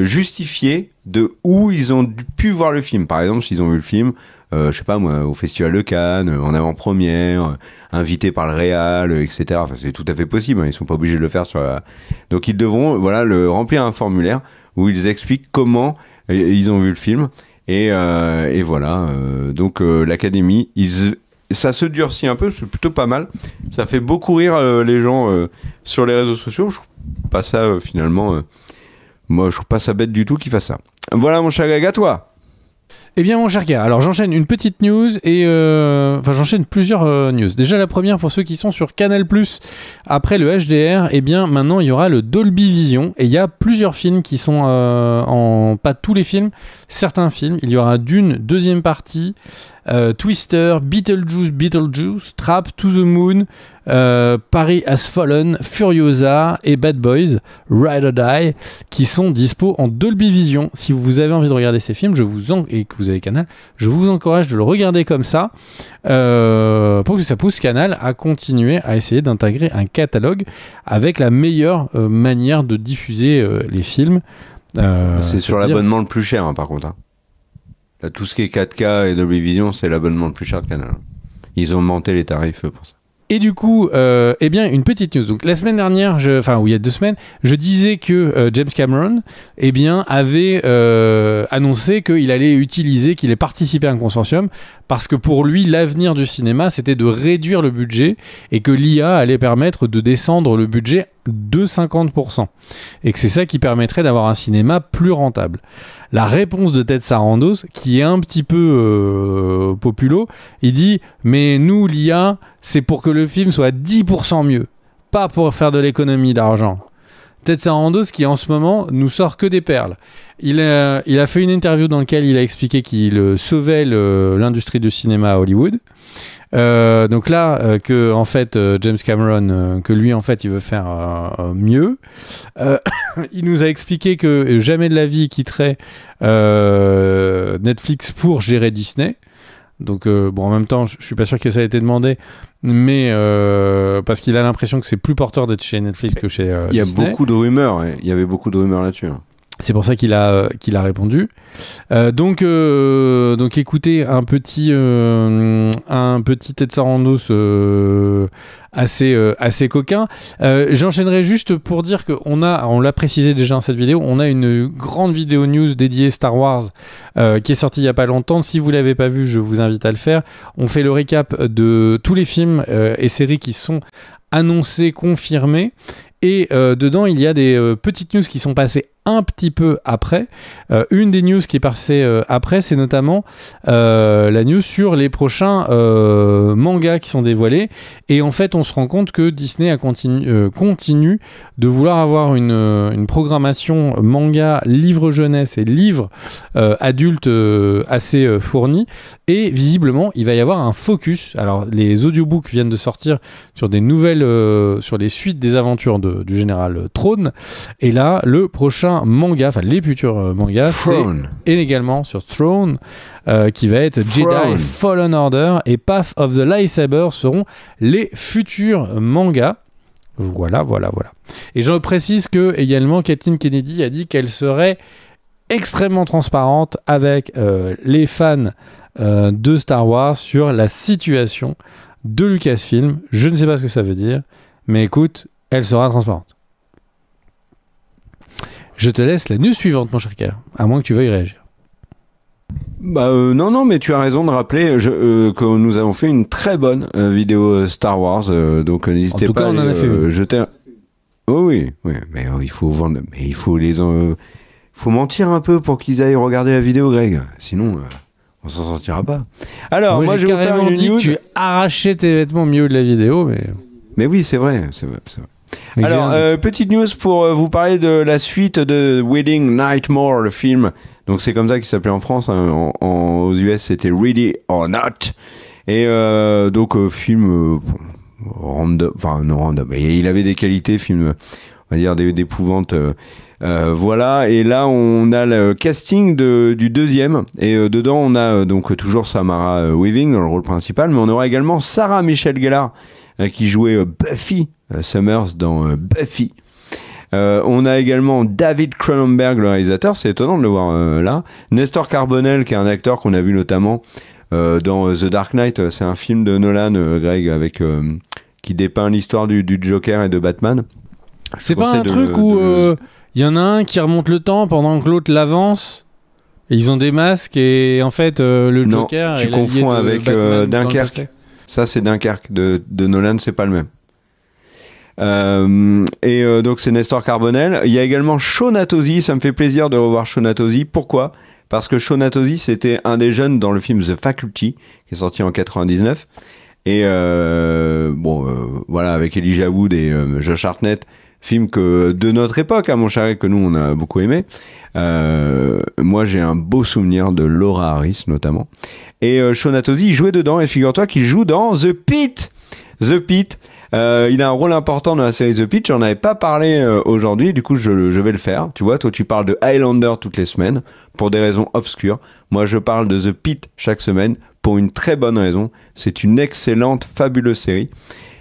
[SPEAKER 2] justifier de où ils ont pu voir le film. Par exemple, s'ils ont vu le film, je sais pas moi, au Festival de Cannes, en avant-première, invité par le Réal, etc. Enfin, c'est tout à fait possible. Hein, ils sont pas obligés de le faire sur la... Donc, ils devront, remplir un formulaire où ils expliquent comment ils ont vu le film. Et voilà, donc l'Académie, ça se durcit un peu, c'est plutôt pas mal. Ça fait beaucoup rire les gens sur les réseaux sociaux. Je trouve pas ça finalement, moi je trouve pas ça bête du tout qu'ils fassent ça. Voilà mon cher Greg, à toi.
[SPEAKER 1] Eh bien mon cher gars, alors j'enchaîne une petite news et j'enchaîne plusieurs news. Déjà la première pour ceux qui sont sur Canal+, après le HDR, eh bien maintenant il y aura le Dolby Vision et il y a plusieurs films qui sont pas tous les films, certains films. Il y aura Dune, deuxième partie, Twister, Beetlejuice, Trap, To the Moon, Paris Has Fallen, Furiosa et Bad Boys, Ride or Die, qui sont dispo en Dolby Vision. Si vous avez envie de regarder ces films, et que vous avez Canal, je vous encourage de le regarder comme ça, pour que ça pousse Canal à continuer à essayer d'intégrer un catalogue avec la meilleure manière de diffuser les films.
[SPEAKER 2] C'est sur l'abonnement le plus cher, hein, par contre. Hein. Là, tout ce qui est 4K et Dolby Vision, c'est l'abonnement le plus cher de Canal. Ils ont augmenté les tarifs pour ça.
[SPEAKER 1] Et du coup, eh bien, une petite news. Donc, la semaine dernière, il y a 2 semaines, je disais que James Cameron, eh bien, avait annoncé qu'il allait participer à un consortium parce que pour lui, l'avenir du cinéma, c'était de réduire le budget et que l'IA allait permettre de descendre le budget de 50%. Et que c'est ça qui permettrait d'avoir un cinéma plus rentable. La réponse de Ted Sarandos, qui est un petit peu populo, il dit « Mais nous, l'IA, c'est pour que le film soit 10% mieux, pas pour faire de l'économie d'argent. » Ted Sarandos, qui en ce moment nous sort que des perles. Il a fait une interview dans laquelle il a expliqué qu'il sauvait l'industrie du cinéma à Hollywood. Donc là, que en fait James Cameron, que lui en fait il veut faire mieux. Il nous a expliqué que jamais de la vie il quitterait Netflix pour gérer Disney. Donc en même temps, je suis pas sûr que ça ait été demandé, mais parce qu'il a l'impression que c'est plus porteur d'être chez Netflix que chez Disney.
[SPEAKER 2] Il y a beaucoup de rumeurs, il y avait beaucoup de rumeurs là-dessus. Hein.
[SPEAKER 1] C'est pour ça qu'il a répondu. Donc écoutez, un petit Ted Sarandos assez coquin. J'enchaînerai juste pour dire on l'a précisé déjà dans cette vidéo, on a une grande vidéo news dédiée Star Wars qui est sortie il y a pas longtemps. Si vous l'avez pas vu, je vous invite à le faire. On fait le récap de tous les films et séries qui sont annoncés, confirmés. Et dedans, il y a des petites news qui sont passées un petit peu après. Une des news qui est passée après, c'est notamment la news sur les prochains mangas qui sont dévoilés. Et en fait, on se rend compte que Disney continue de vouloir avoir une programmation manga, livre jeunesse et livre adulte assez fournie. Et visiblement, il va y avoir un focus. Alors, les audiobooks viennent de sortir sur des nouvelles, sur les suites des aventures du général Throne. Et là, le prochain manga, enfin les futurs mangas, c'est également sur Throne, qui va être Jedi Fallen Order et Path of the Lightsaber seront les futurs mangas. Voilà. Et je précise que également Kathleen Kennedy a dit qu'elle serait extrêmement transparente avec les fans de Star Wars sur la situation de Lucasfilm. Je ne sais pas ce que ça veut dire, mais écoute, elle sera transparente. Je te laisse la news suivante, mon cher Kerr, à moins que tu veuilles réagir.
[SPEAKER 2] Non, mais tu as raison de rappeler que nous avons fait une très bonne vidéo Star Wars, donc n'hésitez pas à jeter. Oh, oui, mais il faut vendre, mais il faut faut mentir un peu pour qu'ils aillent regarder la vidéo, Greg. Sinon, on s'en sortira pas. Alors, moi je vais vous faire une news.
[SPEAKER 1] Que tu arrachais tes vêtements au milieu de la vidéo, mais.
[SPEAKER 2] Mais oui, c'est vrai. Alors, petite news pour vous parler de la suite de Wedding Nightmare, le film. Donc, c'est comme ça qu'il s'appelait en France. Hein. Aux US, c'était Ready or Not. Et film random. Enfin, non random. Et il avait des qualités, film, on va dire, d'épouvante Voilà, et là on a le casting du deuxième, et dedans on a donc toujours Samara Weaving dans le rôle principal, mais on aura également Sarah Michelle Gellar qui jouait Buffy Summers dans Buffy. On a également David Cronenberg, le réalisateur, c'est étonnant de le voir là. Nestor Carbonell, qui est un acteur qu'on a vu notamment dans The Dark Knight, c'est un film de Nolan, Greg, avec qui dépeint l'histoire du Joker et de Batman.
[SPEAKER 1] C'est pas un truc où il y en a un qui remonte le temps pendant que l'autre l'avance. Et ils ont des masques et en fait le Joker.
[SPEAKER 2] Non, tu confonds avec Dunkerque. Ça c'est Dunkerque de Nolan, c'est pas le même. Donc c'est Nestor Carbonell. Il y a également Sean Atozzi. Ça me fait plaisir de revoir Sean Atozzi. Pourquoi ? Parce que Sean Atozzi c'était un des jeunes dans le film The Faculty qui est sorti en 99. Et voilà, avec Elijah Wood et Josh Hartnett. Film de notre époque, mon cher, que nous on a beaucoup aimé. Moi j'ai un beau souvenir de Laura Harris notamment. Et Sean Atozzi il jouait dedans, et figure-toi qu'il joue dans The Pitt. The Pitt. Il a un rôle important dans la série The Pitt. J'en avais pas parlé aujourd'hui, du coup je vais le faire. Tu vois, toi tu parles de Highlander toutes les semaines pour des raisons obscures. Moi je parle de The Pitt chaque semaine pour une très bonne raison. C'est une excellente, fabuleuse série.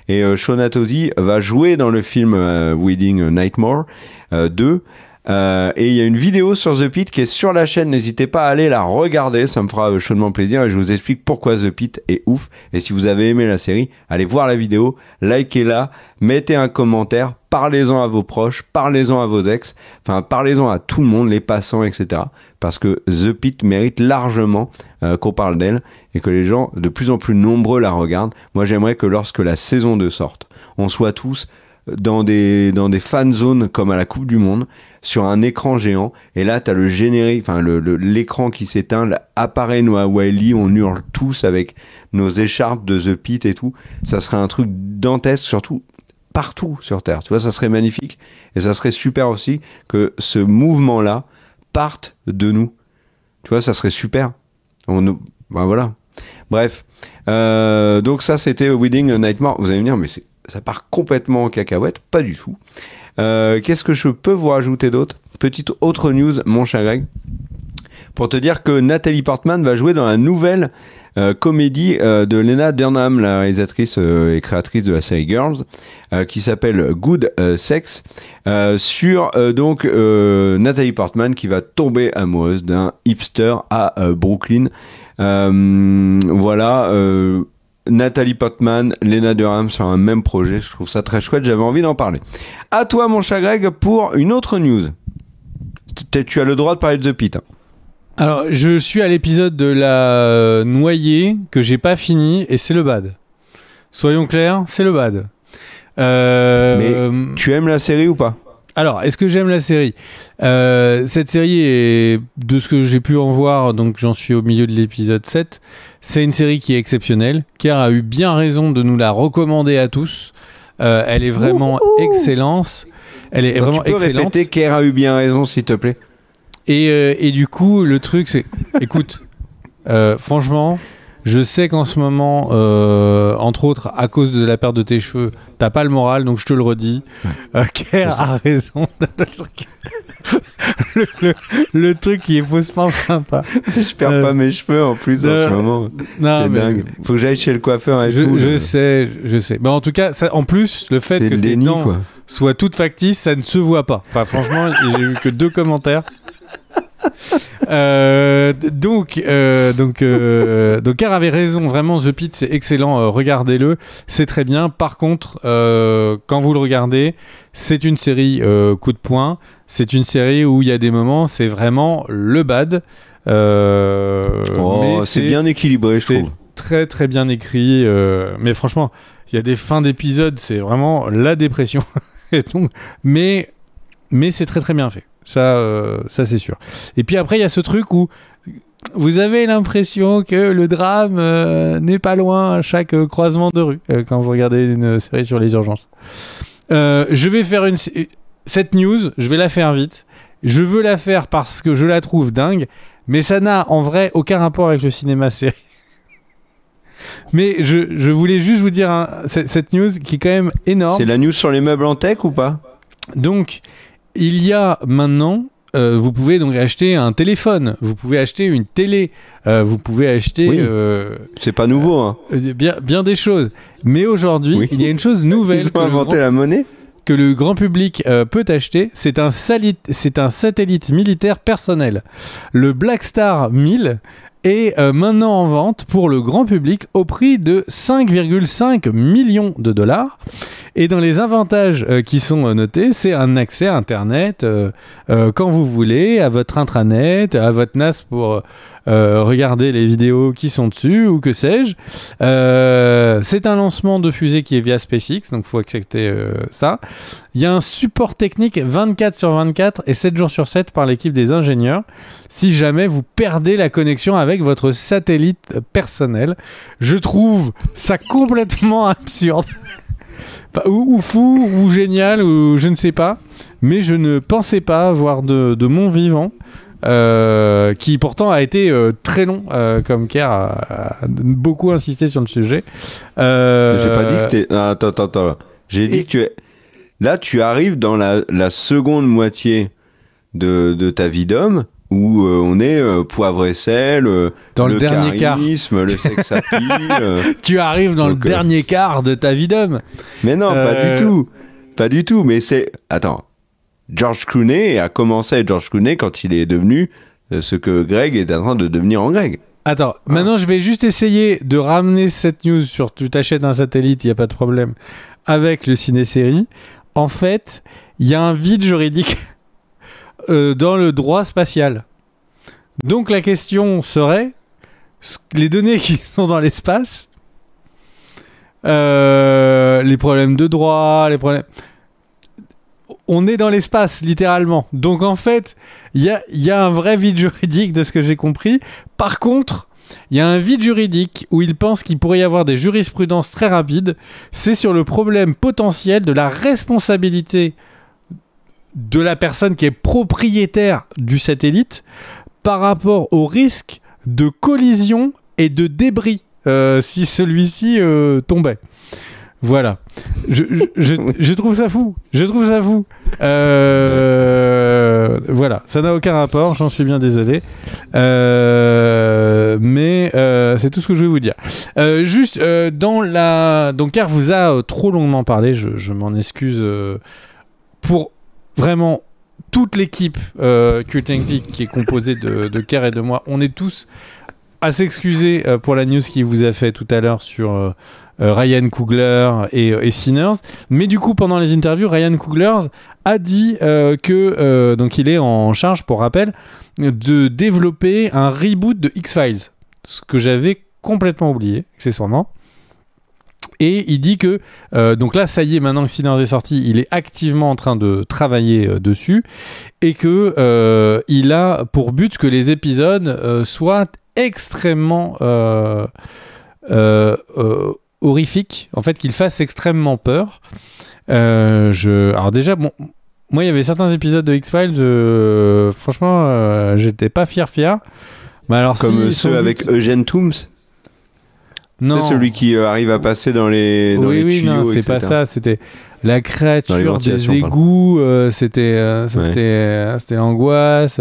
[SPEAKER 2] Et Sean Atozzi va jouer dans le film Wedding Nightmare 2. Et il y a une vidéo sur The Pitt qui est sur la chaîne. N'hésitez pas à aller la regarder, ça me fera chaudement plaisir. Et je vous explique pourquoi The Pitt est ouf. Et si vous avez aimé la série, allez voir la vidéo, likez-la, mettez un commentaire, parlez-en à vos proches, parlez-en à vos ex, enfin parlez-en à tout le monde, les passants, etc. Parce que The Pitt mérite largement qu'on parle d'elle et que les gens de plus en plus nombreux la regardent. Moi j'aimerais que lorsque la saison 2 sorte, on soit tous dans des fan zones comme à la Coupe du Monde, sur un écran géant, et là t'as le générique, enfin l'écran qui s'éteint, apparaît Noah Wiley, on hurle tous avec nos écharpes de The Pitt et tout. Ça serait un truc dantesque, surtout partout sur Terre, tu vois, ça serait magnifique, et ça serait super aussi que ce mouvement-là parte de nous, tu vois, ça serait super. Ben voilà. Bref, donc ça c'était Wedding Nightmare. Vous allez me dire, mais ça part complètement en cacahuète, pas du tout. Qu'est-ce que je peux vous rajouter d'autre ? Petite autre news, mon cher Greg, pour te dire que Nathalie Portman va jouer dans la nouvelle comédie de Lena Dunham, la réalisatrice et créatrice de la série Girls, qui s'appelle Good Sex, sur donc Nathalie Portman qui va tomber amoureuse d'un hipster à Brooklyn. Voilà. Nathalie Portman, Lena Dunham sur un même projet, je trouve ça très chouette, j'avais envie d'en parler. À toi mon cher Greg pour une autre news. Tu as le droit de parler de The Pitt.
[SPEAKER 1] Alors je suis à l'épisode de la noyée que j'ai pas fini et c'est le bad. Soyons clairs, c'est le bad.
[SPEAKER 2] Mais tu aimes la série ou pas ?
[SPEAKER 1] Alors, est-ce que j'aime la série ? Cette série est, de ce que j'ai pu en voir, donc j'en suis au milieu de l'épisode 7, c'est une série qui est exceptionnelle. Kerr a eu bien raison de nous la recommander à tous. Elle est vraiment excellente. Elle est vraiment
[SPEAKER 2] tu peux
[SPEAKER 1] excellente.
[SPEAKER 2] Répéter Kerr a eu bien raison, s'il te plaît.
[SPEAKER 1] Et du coup, le truc, c'est... Écoute, franchement... Je sais qu'en ce moment, entre autres, à cause de la perte de tes cheveux, t'as pas le moral, donc je te le redis. Kerr a raison. le truc qui est faussement sympa.
[SPEAKER 2] Je perds pas mes cheveux en plus en ce moment.
[SPEAKER 1] Non,
[SPEAKER 2] c'est dingue. Faut que j'aille chez le coiffeur et tout.
[SPEAKER 1] Je sais. Mais en tout cas, ça, en plus, le fait que tes dents soient toutes factices, ça ne se voit pas. Enfin, franchement, j'ai eu que 2 commentaires. Donc Kerr avait raison, vraiment The Pitt c'est excellent, regardez-le, c'est très bien. Par contre, quand vous le regardez, c'est une série coup de poing, c'est une série où il y a des moments, c'est vraiment le bad. Mais
[SPEAKER 2] c'est bien équilibré, je trouve.
[SPEAKER 1] Très très bien écrit, mais franchement, il y a des fins d'épisodes, c'est vraiment la dépression. Et donc, mais c'est très très bien fait. Ça c'est sûr. Et puis après, il y a ce truc où vous avez l'impression que le drame n'est pas loin à chaque croisement de rue quand vous regardez une série sur les urgences. Je vais faire cette news, je vais la faire vite. Je veux la faire parce que je la trouve dingue, mais ça n'a en vrai aucun rapport avec le cinéma-série. Mais je voulais juste vous dire cette news qui est quand même énorme.
[SPEAKER 2] C'est la news sur les meubles en tech ou pas ?
[SPEAKER 1] Donc, il y a maintenant, vous pouvez donc acheter un téléphone, vous pouvez acheter une télé, vous pouvez acheter
[SPEAKER 2] Oui. C'est pas nouveau, hein.
[SPEAKER 1] bien des choses. Mais aujourd'hui,
[SPEAKER 2] Oui.
[SPEAKER 1] il y a une chose nouvelle
[SPEAKER 2] Ils ont inventé la monnaie.
[SPEAKER 1] que le grand public peut acheter, c'est un satellite militaire personnel. Le Blackstar 1000 est maintenant en vente pour le grand public au prix de 5,5 millions de dollars. Et dans les avantages qui sont notés, c'est un accès à Internet quand vous voulez, à votre intranet, à votre NAS pour regarder les vidéos qui sont dessus ou que sais-je. C'est un lancement de fusée qui est via SpaceX, donc il faut accepter ça. Il y a un support technique 24/24 et 7 jours sur 7 par l'équipe des ingénieurs si jamais vous perdez la connexion avec votre satellite personnel. Je trouve ça complètement absurde. Ou fou, ou génial, ou je ne sais pas. Mais je ne pensais pas voir de mon vivant, qui pourtant a été très long, comme Kerr a beaucoup insisté sur le sujet.
[SPEAKER 2] J'ai pas dit que t'es... Attends. J'ai dit que tu es... Là, tu arrives dans la seconde moitié de ta vie d'homme, où on est poivre et sel,
[SPEAKER 1] dans le dernier quart,
[SPEAKER 2] le sex appeal.
[SPEAKER 1] Tu arrives dans le dernier quart de ta vie d'homme.
[SPEAKER 2] Mais non, pas du tout. Mais c'est... Attends. George Clooney a commencé à être George Clooney quand il est devenu ce que Greg est en train de devenir en Greg.
[SPEAKER 1] Attends, maintenant je vais juste essayer de ramener cette news sur tu t'achètes un satellite, il n'y a pas de problème, avec le ciné-série. En fait, il y a un vide juridique dans le droit spatial. Donc la question serait, les données qui sont dans l'espace, les problèmes de droit, les problèmes... On est dans l'espace, littéralement. Donc en fait, il y a un vrai vide juridique de ce que j'ai compris. Par contre, il y a un vide juridique où il pense qu'il pourrait y avoir des jurisprudences très rapides. C'est sur le problème potentiel de la responsabilité de la personne qui est propriétaire du satellite par rapport au risque de collision et de débris si celui-ci tombait. Voilà. Je trouve ça fou. Voilà. Ça n'a aucun rapport, j'en suis bien désolé. Mais c'est tout ce que je voulais vous dire. Donc, Kerr vous a trop longuement parlé, je m'en excuse pour vraiment toute l'équipe Culting Geek qui est composée de Kerr et de moi. On est tous à s'excuser pour la news qu'il vous a fait tout à l'heure sur Ryan Coogler et Sinners. Mais du coup, pendant les interviews, Ryan Coogler a dit que donc il est en charge, pour rappel, de développer un reboot de X-Files, ce que j'avais complètement oublié, accessoirement. Et il dit que, donc là, ça y est, maintenant que Sinners est sorti, il est activement en train de travailler dessus, et que il a pour but que les épisodes soient extrêmement horrifiques, en fait, qu'ils fassent extrêmement peur. Alors déjà, bon, moi, il y avait certains épisodes de X-Files, franchement, j'étais pas fier. Mais alors,
[SPEAKER 2] comme ceux avec Eugene Toombs.
[SPEAKER 1] Non.
[SPEAKER 2] C'est celui qui arrive à passer dans les tuyaux,
[SPEAKER 1] non, c'est
[SPEAKER 2] etc.
[SPEAKER 1] pas ça. C'était la créature des égouts. C'était l'angoisse.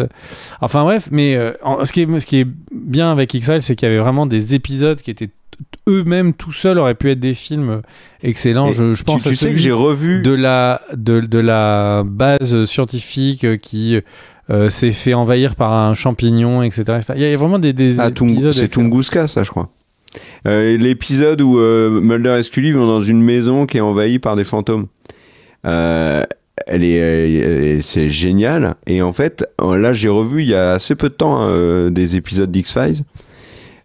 [SPEAKER 1] Enfin bref, mais ce qui est bien avec X-Files, c'est qu'il y avait vraiment des épisodes qui étaient eux-mêmes tout seuls, auraient pu être des films excellents. Je pense à celui
[SPEAKER 2] que j'ai revu
[SPEAKER 1] de la base scientifique qui s'est fait envahir par un champignon, etc. Il y a vraiment des épisodes.
[SPEAKER 2] C'est Tunguska, ça, je crois. L'épisode où Mulder et Scully vont dans une maison qui est envahie par des fantômes. C'est génial. Et en fait, là, j'ai revu il y a assez peu de temps des épisodes d'X-Files.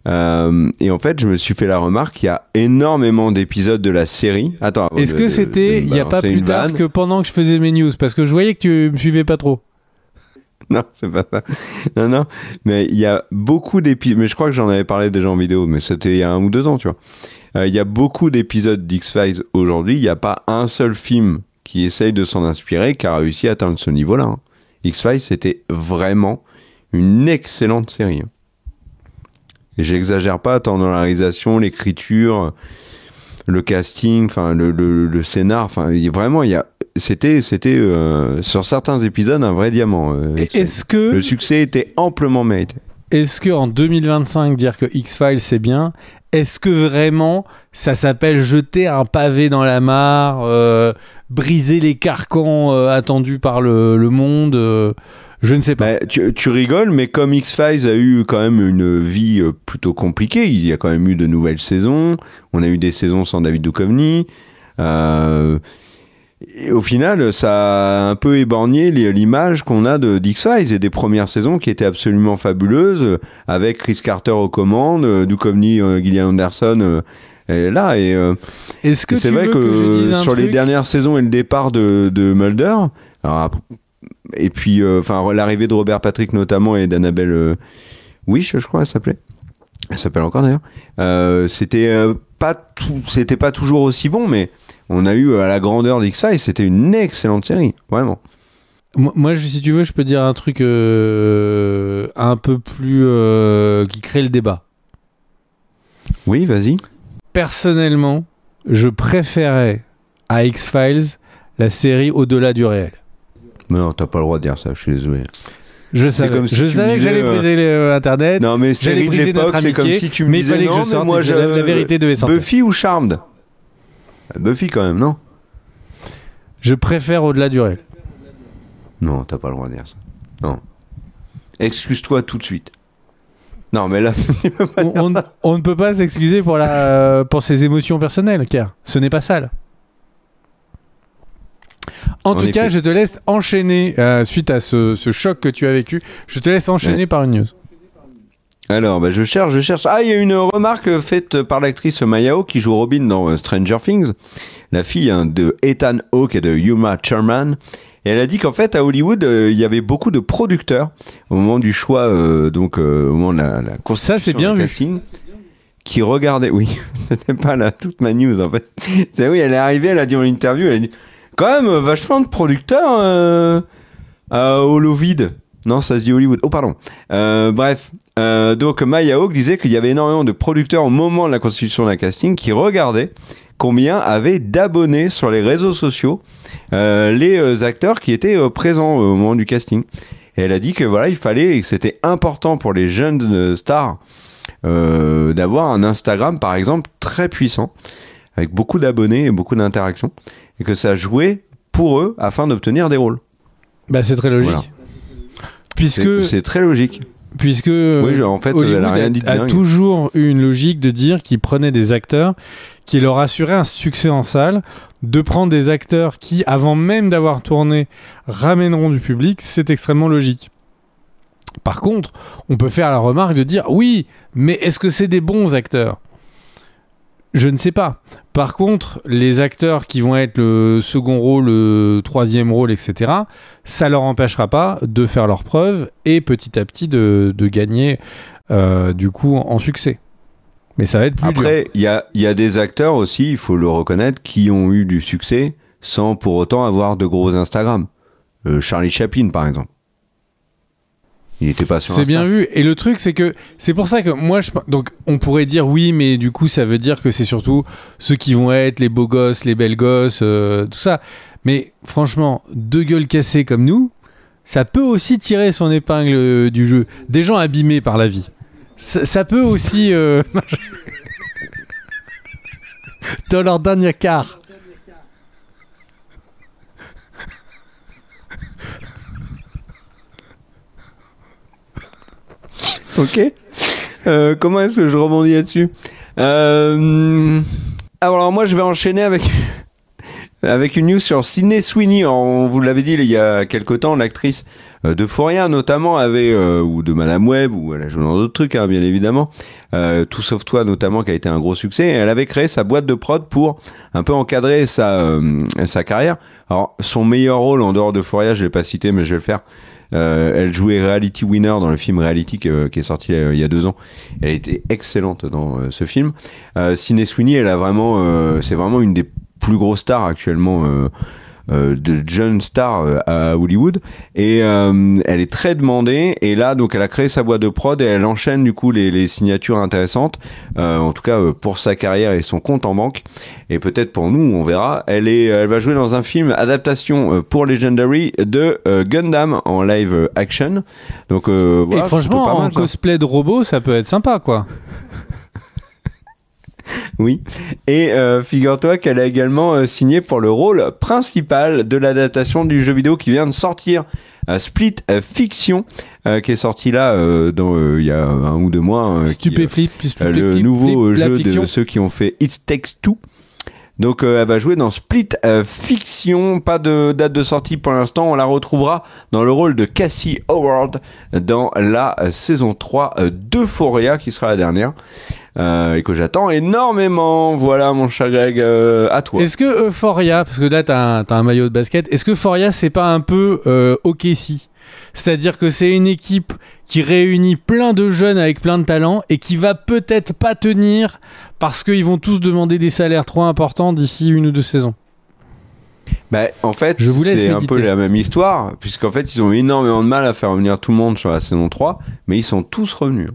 [SPEAKER 2] Et en fait, je me suis fait la remarque qu'il y a énormément d'épisodes de la série. Attends.
[SPEAKER 1] Est-ce que c'était il n'y a pas plus tard que pendant que je faisais mes news? Parce que je voyais que tu me suivais pas trop.
[SPEAKER 2] Non, c'est pas ça. Non. Mais il y a beaucoup d'épisodes. Mais je crois que j'en avais parlé déjà en vidéo, mais c'était il y a 1 ou 2 ans, tu vois. Il y a beaucoup d'épisodes d'X-Files aujourd'hui. Il n'y a pas un seul film qui essaye de s'en inspirer qui a réussi à atteindre ce niveau-là. Hein. X-Files, c'était vraiment une excellente série. Et j'exagère pas tant dans la réalisation, l'écriture, le casting, enfin le scénar. Enfin, vraiment, il y a c'était sur certains épisodes un vrai diamant.
[SPEAKER 1] Est-ce que
[SPEAKER 2] le succès était amplement mérité.
[SPEAKER 1] Est-ce que en 2025 dire que X-Files c'est bien, est-ce que vraiment ça s'appelle jeter un pavé dans la mare, briser les carcans attendus par le monde je ne sais pas.
[SPEAKER 2] Bah, tu rigoles, mais comme X-Files a eu quand même une vie plutôt compliquée, il y a quand même eu de nouvelles saisons, on a eu des saisons sans David Duchovny, et au final, ça a un peu éborgné l'image qu'on a d'X-Files et des premières saisons qui étaient absolument fabuleuses, avec Chris Carter aux commandes, Duchovny, Gillian Anderson là.
[SPEAKER 1] Est-ce que
[SPEAKER 2] c'est
[SPEAKER 1] tu
[SPEAKER 2] vrai
[SPEAKER 1] veux
[SPEAKER 2] que
[SPEAKER 1] je dise un
[SPEAKER 2] sur
[SPEAKER 1] truc
[SPEAKER 2] les dernières saisons et le départ de Mulder, alors, et puis l'arrivée de Robert Patrick notamment et d'Annabelle Wish, je crois elle s'appelait. Elle s'appelle encore d'ailleurs. C'était pas toujours aussi bon, mais on a eu à la grandeur d'X-Files, c'était une excellente série, vraiment.
[SPEAKER 1] Moi, si tu veux, je peux dire un truc un peu plus qui crée le débat.
[SPEAKER 2] Oui, vas-y.
[SPEAKER 1] Personnellement, je préférais à X-Files la série Au-delà du réel.
[SPEAKER 2] Mais non, t'as pas le droit de dire ça, je suis désolé.
[SPEAKER 1] Je savais que j'allais briser Internet.
[SPEAKER 2] Non, mais série de l'époque, c'est comme si tu me disais
[SPEAKER 1] il fallait que je sorte, la vérité devait sortir.
[SPEAKER 2] Buffy ou Charmed? Buffy quand même, non?
[SPEAKER 1] Je préfère Au-delà du réel.
[SPEAKER 2] Non, t'as pas le droit de dire ça. Non. Excuse-toi tout de suite. Non, mais là...
[SPEAKER 1] on ne peut pas s'excuser pour ses émotions personnelles, car ce n'est pas sale. En tout cas, je te laisse enchaîner, suite à ce choc que tu as vécu, je te laisse enchaîner par une news.
[SPEAKER 2] Alors, je cherche. Ah, il y a une remarque faite par l'actrice Maya Hawke qui joue Robin dans Stranger Things, la fille de Ethan Hawke et de Uma Thurman. Et elle a dit qu'en fait, à Hollywood, il y avait beaucoup de producteurs au moment du choix, au moment de la constitution.
[SPEAKER 1] Ça, c'est bien
[SPEAKER 2] du
[SPEAKER 1] vu.
[SPEAKER 2] casting, qui regardaient... Oui, c'était pas là toute ma news, en fait. Oui, elle est arrivée, elle a dit en interview, elle a dit... Quand même, vachement de producteurs à Holovide. Non, ça se dit Hollywood. Oh, pardon. Bref. Donc, Maya Hawke disait qu'il y avait énormément de producteurs au moment de la constitution d'un casting qui regardaient combien avaient d'abonnés sur les réseaux sociaux les acteurs qui étaient présents au moment du casting. Et elle a dit que voilà, il fallait et que c'était important pour les jeunes stars d'avoir un Instagram, par exemple, très puissant, avec beaucoup d'abonnés et beaucoup d'interactions. Et que ça jouait pour eux afin d'obtenir des rôles.
[SPEAKER 1] Bah, c'est très logique.
[SPEAKER 2] Voilà. C'est très logique.
[SPEAKER 1] Puisque
[SPEAKER 2] oui, en fait,
[SPEAKER 1] Hollywood
[SPEAKER 2] elle a rien dit de dingue.
[SPEAKER 1] toujours eu une logique de dire qu'ils prenaient des acteurs qui leur assuraient un succès en salle, de prendre des acteurs qui, avant même d'avoir tourné, ramèneront du public, c'est extrêmement logique. Par contre, on peut faire la remarque de dire oui, mais est-ce que c'est des bons acteurs ? Je ne sais pas. Par contre, les acteurs qui vont être le second rôle, le troisième rôle, etc., ça leur empêchera pas de faire leurs preuves et petit à petit de gagner du coup en succès. Mais ça va être plus dur.
[SPEAKER 2] Après, il y a des acteurs aussi, il faut le reconnaître, qui ont eu du succès sans pour autant avoir de gros Instagram. Charlie Chaplin, par exemple. Il n'était pas sur Insta.
[SPEAKER 1] C'est bien vu. Et le truc, c'est que c'est pour ça que moi, donc on pourrait dire oui, mais du coup, ça veut dire que c'est surtout ceux qui vont être les beaux gosses, les belles gosses, tout ça. Mais franchement, deux gueules cassées comme nous, ça peut aussi tirer son épingle du jeu. Des gens abîmés par la vie. Ça peut aussi... dans leur dernier quart.
[SPEAKER 2] Ok. Comment est-ce que je rebondis là-dessus alors moi je vais enchaîner avec une news sur Sydney Sweeney. Alors, on vous l'avait dit il y a quelque temps, l'actrice d'Euphoria notamment ou de Madame Web, ou elle a joué dans d'autres trucs bien évidemment, Tout Sauf Toi notamment qui a été un gros succès. Elle avait créé sa boîte de prod pour un peu encadrer sa carrière. Alors son meilleur rôle en dehors d'Euphoria, je ne l'ai pas cité mais je vais le faire. Elle jouait Reality Winner dans le film Reality qui est sorti il y a 2 ans. Elle était excellente dans ce film. Sydney Sweeney, elle a vraiment, c'est vraiment une des plus grosses stars actuellement de jeunes stars à Hollywood, et elle est très demandée, et là donc elle a créé sa boîte de prod et elle enchaîne du coup les signatures intéressantes, en tout cas pour sa carrière et son compte en banque, et peut-être pour nous, on verra. Elle va jouer dans un film adaptation pour Legendary de Gundam en live action, donc voilà,
[SPEAKER 1] et franchement,
[SPEAKER 2] pas mal,
[SPEAKER 1] en cosplay de robot, ça peut être sympa, quoi.
[SPEAKER 2] Oui, et figure-toi qu'elle a également signé pour le rôle principal de l'adaptation du jeu vidéo qui vient de sortir, Split Fiction, qui est sorti là il y a 1 ou 2 mois. Le nouveau jeu de ceux qui ont fait It Takes Two. Donc elle va jouer dans Split Fiction, pas de date de sortie pour l'instant, on la retrouvera dans le rôle de Cassie Howard dans la saison 3 d'Euphoria, qui sera la dernière. Et que j'attends énormément. Voilà mon cher Greg, à toi.
[SPEAKER 1] Est-ce que Euphoria, parce que là t'as un maillot de basket, est-ce que Euphoria c'est pas un peu OKC ? C'est-à-dire que c'est une équipe qui réunit plein de jeunes avec plein de talents et qui va peut-être pas tenir parce qu'ils vont tous demander des salaires trop importants d'ici 1 ou 2 saisons.
[SPEAKER 2] Bah, en fait, c'est un peu la même histoire, puisqu'en fait ils ont eu énormément de mal à faire revenir tout le monde sur la saison 3, mais ils sont tous revenus.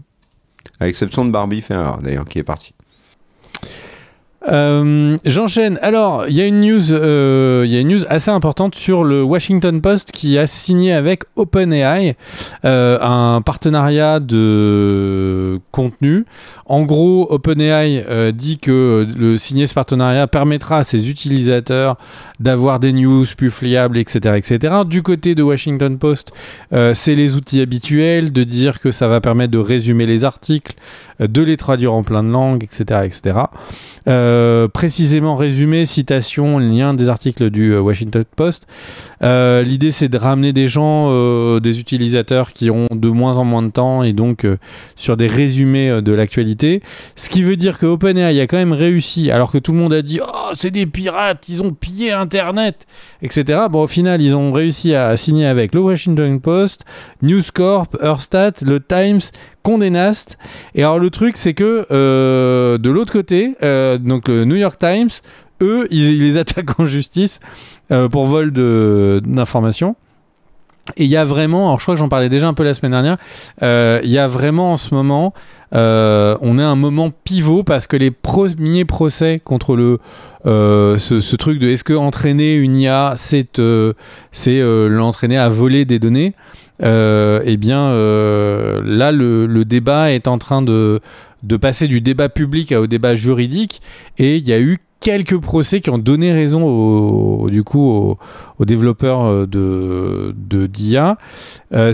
[SPEAKER 2] À l'exception de Barbie Ferrer, d'ailleurs, qui est partie.
[SPEAKER 1] J'enchaîne. Alors, il y a une news assez importante sur le Washington Post qui a signé avec OpenAI un partenariat de contenu. En gros, OpenAI dit que signer ce partenariat permettra à ses utilisateurs d'avoir des news plus fiables, etc., etc. Du côté de Washington Post, c'est les outils habituels, de dire que ça va permettre de résumer les articles, de les traduire en plein de langues, etc., etc. Précisément résumé, citation, lien des articles du Washington Post. L'idée, c'est de ramener des gens, des utilisateurs qui ont de moins en moins de temps et donc sur des résumés de l'actualité. Ce qui veut dire que OpenAI a quand même réussi, alors que tout le monde a dit « Oh, c'est des pirates, ils ont pillé Internet », etc. Bon, au final, ils ont réussi à signer avec le Washington Post, News Corp, Herstat, le Times, Condé Nast. Et alors, le truc, c'est que de l'autre côté, donc le New York Times, eux, ils les attaquent en justice pour vol d'informations. Et il y a vraiment, alors je crois que j'en parlais déjà un peu la semaine dernière, il y a vraiment en ce moment, on est à un moment pivot parce que les premiers procès contre ce truc de est-ce que entraîner une IA, c'est l'entraîner à voler des données, eh bien là le débat est en train de passer du débat public au débat juridique, et il y a eu quelques procès qui ont donné raison aux développeurs d'IA. Ça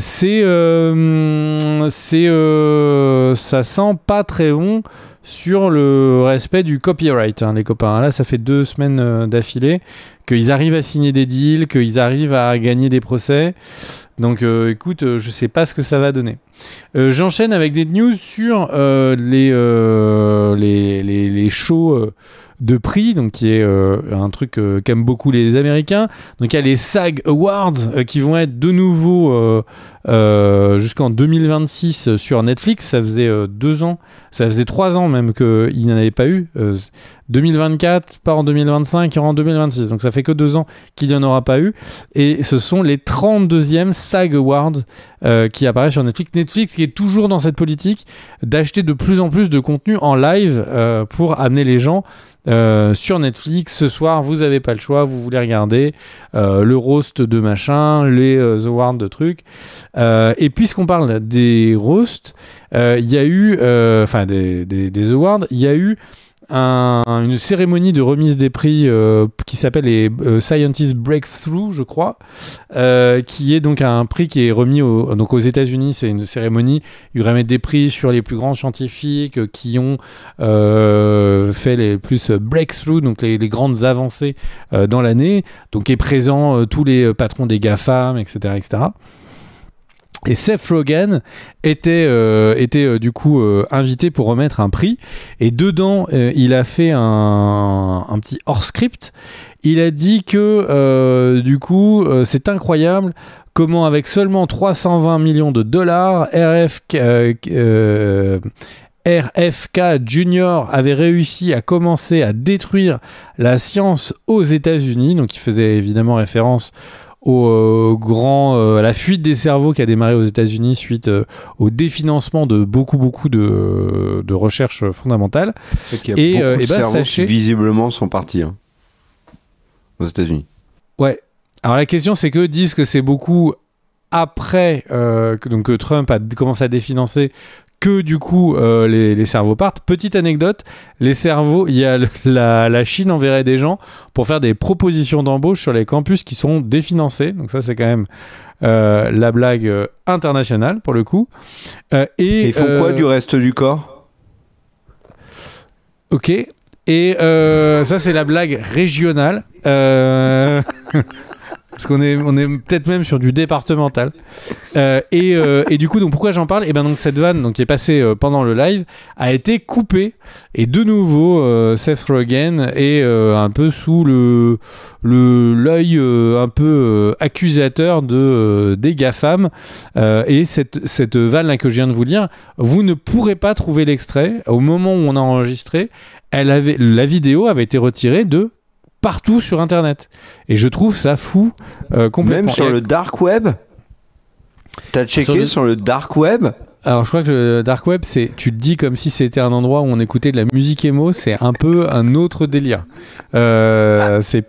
[SPEAKER 1] sent pas très bon sur le respect du copyright, hein, les copains. Là, ça fait 2 semaines d'affilée qu'ils arrivent à signer des deals, qu'ils arrivent à gagner des procès. Donc, écoute, je sais pas ce que ça va donner. J'enchaîne avec des news sur les shows de prix, donc qui est un truc qu'aiment beaucoup les Américains. Donc il y a les SAG Awards qui vont être de nouveau jusqu'en 2026 sur Netflix. Ça faisait 2 ans, ça faisait 3 ans même qu'il n'y en avait pas eu. 2024, pas en 2025, il y aura en 2026. Donc ça fait que 2 ans qu'il n'y en aura pas eu. Et ce sont les 32e SAG Awards qui apparaissent sur Netflix. Netflix qui est toujours dans cette politique d'acheter de plus en plus de contenu en live pour amener les gens sur Netflix. Ce soir, vous n'avez pas le choix, vous voulez regarder le roast de machin, les awards de trucs. Et puisqu'on parle des roasts, il y a eu, enfin des awards, il y a eu une cérémonie de remise des prix qui s'appelle les Scientist Breakthrough, je crois, qui est donc un prix qui est remis donc aux États-Unis. C'est une cérémonie, ils remettent des prix sur les plus grands scientifiques qui ont fait les plus breakthrough, donc les grandes avancées dans l'année, donc est présent tous les patrons des GAFAM, etc., etc. Et Seth Rogen était du coup invité pour remettre un prix, et dedans il a fait un petit hors-script. Il a dit que du coup c'est incroyable comment avec seulement 320 millions de dollars RFK Jr. avait réussi à commencer à détruire la science aux États-Unis. Donc, il faisait évidemment référence à la fuite des cerveaux qui a démarré aux États-Unis suite au définancement de beaucoup de recherches fondamentales.
[SPEAKER 2] Il y a beaucoup de cerveaux qui visiblement sont partis aux États-Unis.
[SPEAKER 1] Ouais. Alors la question, c'est qu'eux disent que c'est beaucoup après que Trump a commencé à définancer que du coup les cerveaux partent. Petite anecdote, les cerveaux, il y a la Chine enverrait des gens pour faire des propositions d'embauche sur les campus qui sont définancés. Donc ça, c'est quand même la blague internationale pour le coup.
[SPEAKER 2] Et ils font quoi du reste du corps?
[SPEAKER 1] Ok. Et ça, c'est la blague régionale. Parce qu'on est peut-être même sur du départemental. Et du coup, donc pourquoi j'en parle? Et ben donc cette vanne qui est passée pendant le live a été coupée. Et de nouveau, Seth Rogen est un peu sous l'œil un peu accusateur des GAFAM. Et cette vanne-là que je viens de vous lire, vous ne pourrez pas trouver l'extrait. Au moment où on a enregistré, la vidéo avait été retirée de partout sur internet et je trouve ça fou complètement.
[SPEAKER 2] Même sur le dark web? T'as checké sur le dark web?
[SPEAKER 1] Alors je crois que le dark web, tu te dis comme si c'était un endroit où on écoutait de la musique emo, c'est un peu un autre délire. C'est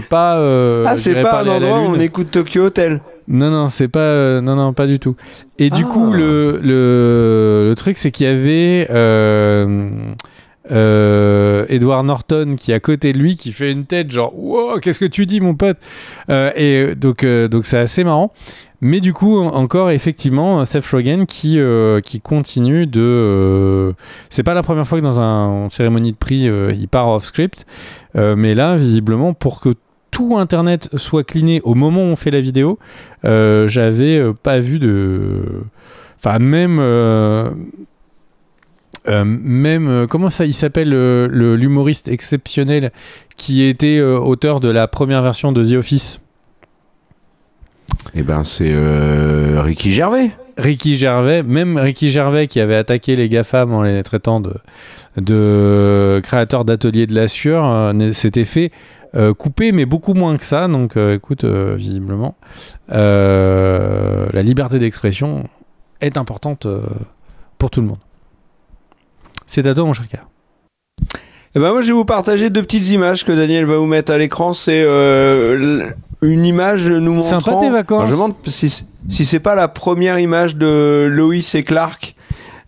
[SPEAKER 1] pas
[SPEAKER 2] c'est pas un endroit où on écoute Tokyo Hotel.
[SPEAKER 1] Non, c'est pas non, pas du tout. Et du coup le truc, c'est qu'il y avait Edward Norton qui est à côté de lui, qui fait une tête genre wow, qu'est-ce que tu dis mon pote, et donc c'est assez marrant. Mais du coup encore effectivement Seth Rogen qui continue de c'est pas la première fois que dans une cérémonie de prix il part off script, mais là visiblement pour que tout internet soit cleané au moment où on fait la vidéo, j'avais pas vu même comment ça il s'appelle l'humoriste exceptionnel qui était auteur de la première version de The Office?
[SPEAKER 2] Eh ben c'est Ricky Gervais.
[SPEAKER 1] Même Ricky Gervais qui avait attaqué les GAFAM en les traitant de créateurs d'ateliers de la sueur s'était fait couper, mais beaucoup moins que ça. Donc écoute, visiblement la liberté d'expression est importante pour tout le monde. C'est à toi, mon cher K.
[SPEAKER 2] Eh ben moi, je vais vous partager deux petites images que Daniel va vous mettre à l'écran. C'est une image nous montrant...
[SPEAKER 1] Sympa tes vacances.
[SPEAKER 2] Alors, je me demande si c'est pas la première image de Lois et Clark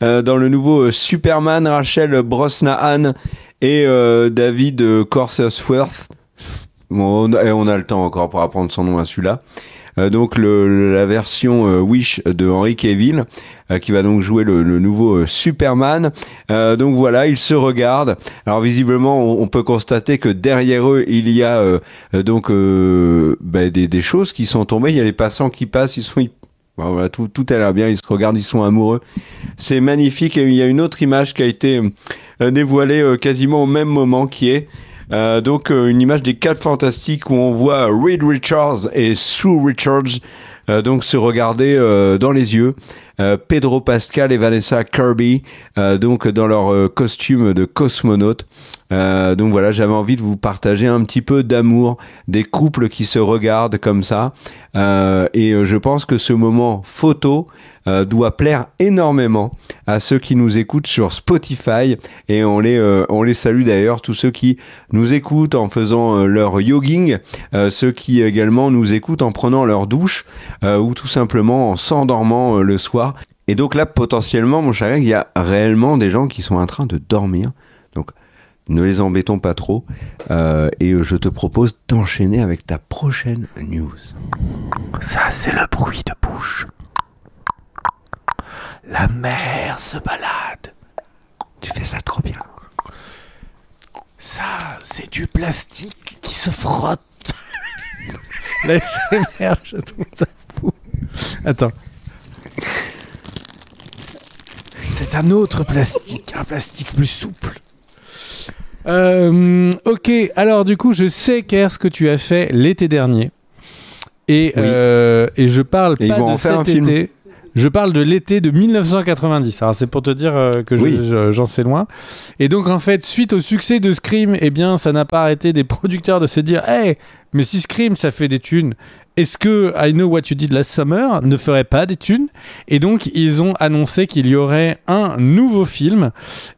[SPEAKER 2] dans le nouveau Superman, Rachel Brosnahan et David Corsersworth. Bon, on a le temps encore pour apprendre son nom à celui-là. Donc la version Wish de Henry Cavill qui va donc jouer le nouveau Superman. Donc voilà, ils se regardent. Alors visiblement, on peut constater que derrière eux, il y a des choses qui sont tombées. Il y a les passants qui passent, voilà, tout a l'air bien, ils se regardent, ils sont amoureux. C'est magnifique. Et il y a une autre image qui a été dévoilée quasiment au même moment qui est une image des 4 Fantastiques où on voit Reed Richards et Sue Richards se regarder dans les yeux. Pedro Pascal et Vanessa Kirby dans leur costume de cosmonautes. Donc voilà, j'avais envie de vous partager un petit peu d'amour des couples qui se regardent comme ça. Et je pense que ce moment photo doit plaire énormément à ceux qui nous écoutent sur Spotify, et on les salue d'ailleurs, tous ceux qui nous écoutent en faisant leur jogging, ceux qui également nous écoutent en prenant leur douche ou tout simplement en s'endormant le soir. Et donc là, potentiellement, mon cher Greg, il y a réellement des gens qui sont en train de dormir. Donc ne les embêtons pas trop, et je te propose d'enchaîner avec ta prochaine news.
[SPEAKER 4] Ça, c'est le bruit de bouche. La mer se balade.
[SPEAKER 2] Tu fais ça trop bien.
[SPEAKER 4] Ça, c'est du plastique qui se frotte.
[SPEAKER 1] La SMR, je trouve ça fou. Attends.
[SPEAKER 4] C'est un autre plastique, un plastique plus souple.
[SPEAKER 1] Ok, alors du coup, je sais, Kerr, ce que tu as fait l'été dernier. Et je parle pas de cet été. Je parle de l'été de 1990. Alors c'est pour te dire que j'en sais loin. Et donc en fait, suite au succès de Scream, eh bien ça n'a pas arrêté des producteurs de se dire hey, mais si Scream ça fait des thunes, est-ce que I Know What You Did Last Summer ne ferait pas des thunes? Et donc ils ont annoncé qu'il y aurait un nouveau film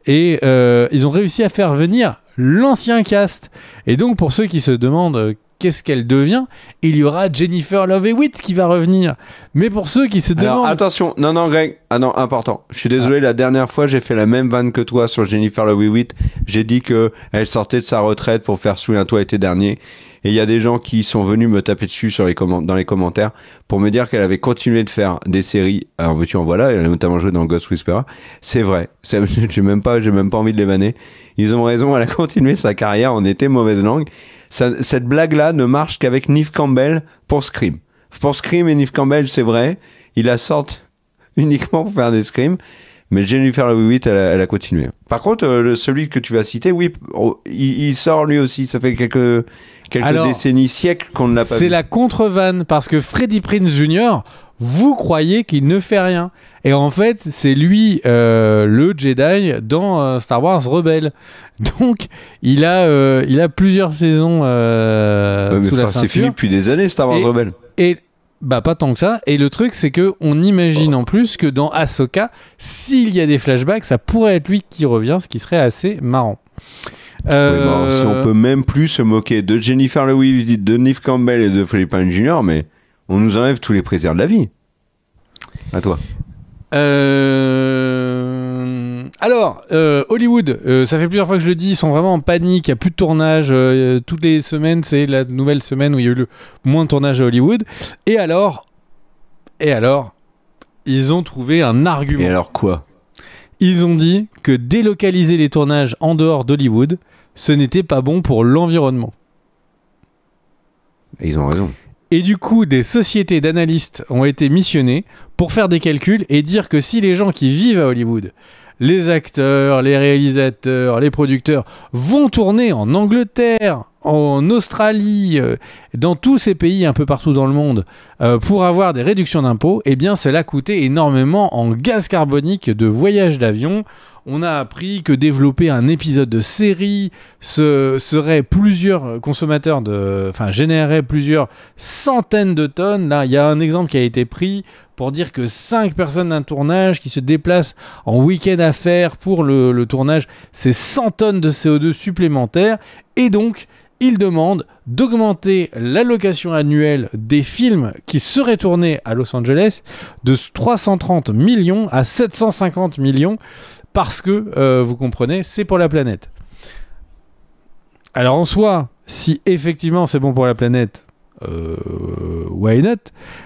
[SPEAKER 1] et ils ont réussi à faire venir l'ancien cast. Et donc pour ceux qui se demandent qu'est-ce qu'elle devient, il y aura Jennifer Love Hewitt qui va revenir. Mais pour ceux qui se demandent...
[SPEAKER 2] Attention, non Greg, important. Je suis désolé, la dernière fois j'ai fait la même vanne que toi sur Jennifer Love Hewitt. J'ai dit qu'elle sortait de sa retraite pour faire Souviens-toi l'été dernier. Et il y a des gens qui sont venus me taper dessus dans les commentaires pour me dire qu'elle avait continué de faire des séries. Alors veux-tu en voilà, elle a notamment joué dans Ghost Whisperer. C'est vrai, j'ai même pas envie de les vanner. Ils ont raison, elle a continué sa carrière en été mauvaise langue. Cette blague-là ne marche qu'avec Neve Campbell pour Scream. Pour Scream et Neve Campbell, c'est vrai, ils la sortent uniquement pour faire des Screams. Mais Jennifer Love Hewitt, elle a continué. Par contre, celui que tu vas citer, oui, il sort lui aussi. Ça fait quelques décennies, siècles qu'on ne l'a pas vu.
[SPEAKER 1] C'est la contre-vanne, parce que Freddie Prinze Jr., vous croyez qu'il ne fait rien. Et en fait, c'est lui le Jedi dans Star Wars Rebelle. Donc, il a plusieurs saisons sous la ceinture.
[SPEAKER 2] C'est fini depuis des années, Star Wars Rebelle.
[SPEAKER 1] Et bah pas tant que ça. Et le truc, c'est que on imagine en plus que dans Ahsoka, s'il y a des flashbacks, ça pourrait être lui qui revient, ce qui serait assez marrant.
[SPEAKER 2] Oui, alors, si on peut même plus se moquer de Jennifer Love Hewitt, de Neve Campbell et de Freddie Prinze Jr., mais on nous enlève tous les plaisirs de la vie. À toi.
[SPEAKER 1] Alors, Hollywood, ça fait plusieurs fois que je le dis, ils sont vraiment en panique, il n'y a plus de tournage, toutes les semaines, c'est la nouvelle semaine où il y a eu le moins de tournage à Hollywood. Et alors, ils ont trouvé un argument.
[SPEAKER 2] Et alors quoi?
[SPEAKER 1] Ils ont dit que délocaliser les tournages en dehors d'Hollywood, ce n'était pas bon pour l'environnement.
[SPEAKER 2] Et ils ont raison.
[SPEAKER 1] Et du coup, des sociétés d'analystes ont été missionnées pour faire des calculs et dire que si les gens qui vivent à Hollywood, les acteurs, les réalisateurs, les producteurs, vont tourner en Angleterre, en Australie, dans tous ces pays un peu partout dans le monde, pour avoir des réductions d'impôts, eh bien cela coûtait énormément en gaz carbonique de voyage d'avion. On a appris que développer un épisode de série serait plusieurs consommateurs générerait plusieurs centaines de tonnes. Là, il y a un exemple qui a été pris pour dire que 5 personnes d'un tournage qui se déplacent en week-end à faire pour le tournage, c'est 100 tonnes de CO2 supplémentaires. Et donc, ils demandent d'augmenter l'allocation annuelle des films qui seraient tournés à Los Angeles de 330 millions à 750 millions parce que, vous comprenez, c'est pour la planète. Alors en soi, si effectivement c'est bon pour la planète, why not?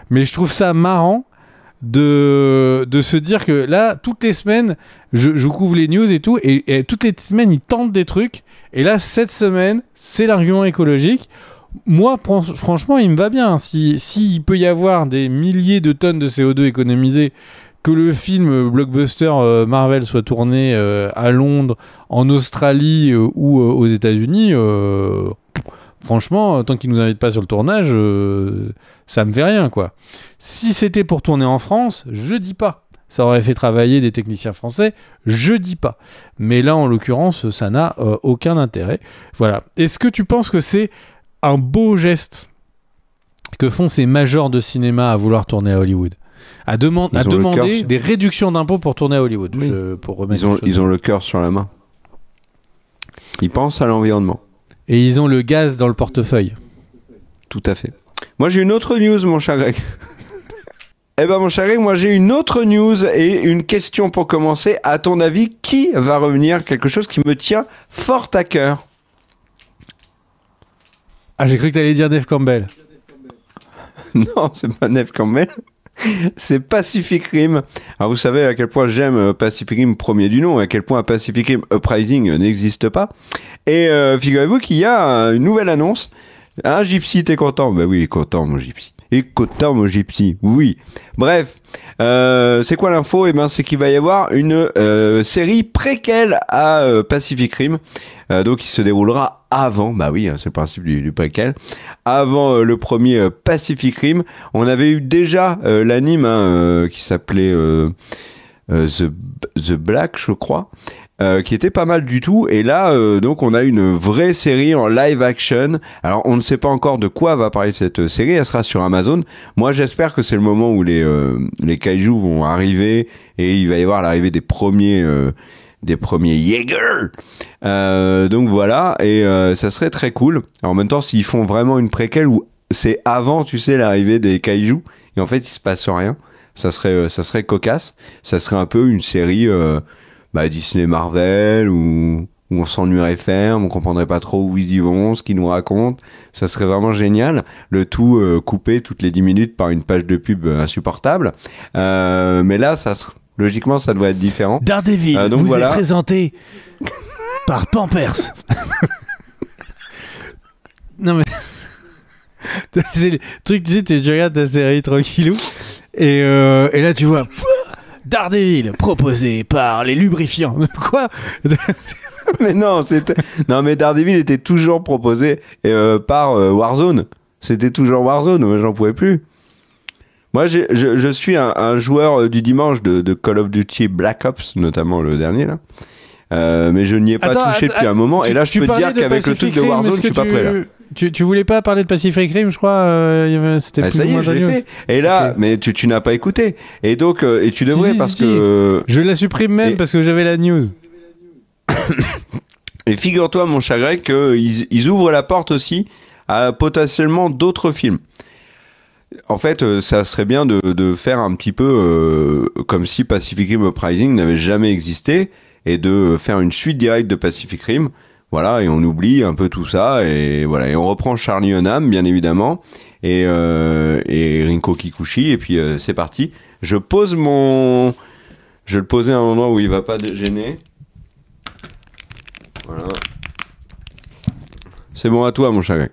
[SPEAKER 1] Mais je trouve ça marrant de se dire que là, toutes les semaines, je couvre les news et tout, et toutes les semaines, ils tentent des trucs. Et là, cette semaine, c'est l'argument écologique. Moi, franchement, il me va bien. S'il peut y avoir des milliers de tonnes de CO2 économisées, que le film blockbuster Marvel soit tourné à Londres, en Australie ou aux États-Unis, franchement, tant qu'ils nous invitent pas sur le tournage, ça me fait rien, quoi. Si c'était pour tourner en France, je dis pas. Ça aurait fait travailler des techniciens français, je dis pas. Mais là, en l'occurrence, ça n'a aucun intérêt. Voilà. Est-ce que tu penses que c'est un beau geste que font ces majors de cinéma à vouloir tourner à Hollywood? À demander des réductions d'impôts pour tourner à Hollywood.
[SPEAKER 2] Oui.
[SPEAKER 1] Pour remettre
[SPEAKER 2] ils ont le cœur sur la main. Ils pensent à l'environnement.
[SPEAKER 1] Et ils ont le gaz dans le portefeuille.
[SPEAKER 2] Tout à fait. Moi, j'ai une autre news, mon cher Greg. Eh ben, mon cher Greg, moi, j'ai une autre news et une question pour commencer. À ton avis, qui va revenir? Quelque chose qui me tient fort à cœur.
[SPEAKER 1] Ah, j'ai cru que t'allais dire Neve Campbell.
[SPEAKER 2] Non, c'est pas Neve Campbell. C'est Pacific Rim. Alors vous savez à quel point j'aime Pacific Rim premier du nom, à quel point Pacific Rim Uprising n'existe pas. Et figurez-vous qu'il y a une nouvelle annonce. Gypsy, t'es content? Bah oui, il est content, mon Gypsy. Écoute-toi, mon gypsy. Oui. Bref, c'est quoi l'info? Eh ben, c'est qu'il va y avoir une série préquelle à Pacific Rim. Donc, il se déroulera avant. Bah oui, hein, c'est le principe du préquel. Avant le premier Pacific Rim. On avait eu déjà l'anime qui s'appelait The Black, je crois. Qui était pas mal du tout, et là donc on a une vraie série en live action. Alors on ne sait pas encore de quoi va parler cette série, elle sera sur Amazon. Moi j'espère que c'est le moment où les kaijus vont arriver et il va y avoir l'arrivée des premiers Jaeger. Donc voilà, et ça serait très cool. Alors, en même temps, s'ils font vraiment une préquelle où c'est avant, tu sais, l'arrivée des kaijus et en fait il se passe rien, ça serait cocasse. Ça serait un peu une série Disney Marvel où on s'ennuierait ferme, on comprendrait pas trop où ils y vont, ce qu'ils nous racontent. Ça serait vraiment génial. Le tout coupé toutes les 10 minutes par une page de pub insupportable. Mais là, logiquement, ça devrait être différent.
[SPEAKER 4] Daredevil
[SPEAKER 2] donc
[SPEAKER 4] vous
[SPEAKER 2] voilà.
[SPEAKER 4] est présenté par Pampers.
[SPEAKER 1] Non mais c'est le truc, tu sais, tu regardes ta série tranquillou et là tu vois
[SPEAKER 4] Daredevil proposé par les lubrifiants.
[SPEAKER 1] quoi.
[SPEAKER 2] Mais non, mais Daredevil était toujours proposé par Warzone. C'était toujours Warzone, moi j'en pouvais plus. Moi je suis un joueur du dimanche de Call of Duty Black Ops, notamment le dernier là. Mais je n'y ai pas touché depuis un moment, et là je peux te dire qu'avec le truc de Warzone, je suis pas prêt là.
[SPEAKER 1] Tu voulais pas parler de Pacific Rim, je crois. C'était plus
[SPEAKER 2] ça
[SPEAKER 1] ou
[SPEAKER 2] y
[SPEAKER 1] moins
[SPEAKER 2] est, je l'ai fait. Et là,
[SPEAKER 1] okay.
[SPEAKER 2] Mais tu n'as pas écouté. Et donc, et tu devrais parce que.
[SPEAKER 1] Je la supprime même parce que j'avais la news.
[SPEAKER 2] Et figure-toi, mon cher Greg, qu'ils ouvrent la porte aussi à potentiellement d'autres films. En fait, ça serait bien de faire un petit peu comme si Pacific Rim Uprising n'avait jamais existé et de faire une suite directe de Pacific Rim. Voilà, et on oublie un peu tout ça, et voilà, et on reprend Charlie Hunnam, bien évidemment, et Rinko Kikuchi, et puis c'est parti. Je le posais à un endroit où il va pas gêner. Voilà. C'est bon à toi, mon cher.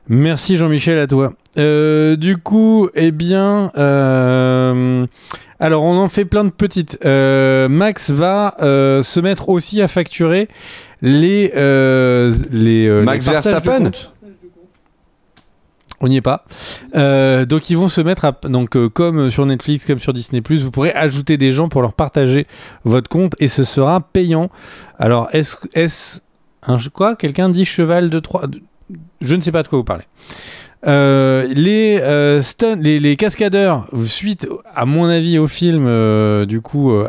[SPEAKER 1] Merci Jean-Michel, à toi. Du coup, eh bien, alors on en fait plein de petites. Max va se mettre aussi à facturer les
[SPEAKER 2] Max
[SPEAKER 1] partages de
[SPEAKER 2] Verstappen.
[SPEAKER 1] compte. On n'y est pas. Donc ils vont se mettre à, comme sur Netflix, comme sur Disney+, vous pourrez ajouter des gens pour leur partager votre compte et ce sera payant. Alors est-ce quoi? Quelqu'un dit cheval de Troie? Je ne sais pas de quoi vous parlez. Les cascadeurs, suite à mon avis au film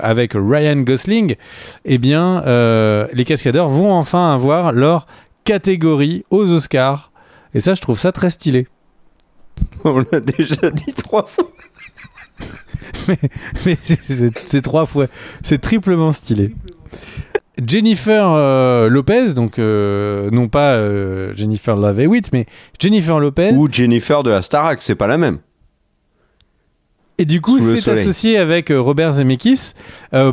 [SPEAKER 1] avec Ryan Gosling, eh bien les cascadeurs vont enfin avoir leur catégorie aux Oscars, et ça je trouve ça très stylé.
[SPEAKER 2] On l'a déjà dit 3 fois.
[SPEAKER 1] mais c'est 3 fois, c'est triplement stylé. Jennifer Lopez, donc non pas Jennifer Love Hewitt, mais Jennifer Lopez.
[SPEAKER 2] Ou Jennifer de la Starac, c'est pas la même.
[SPEAKER 1] Et du coup, c'est associé avec Robert Zemeckis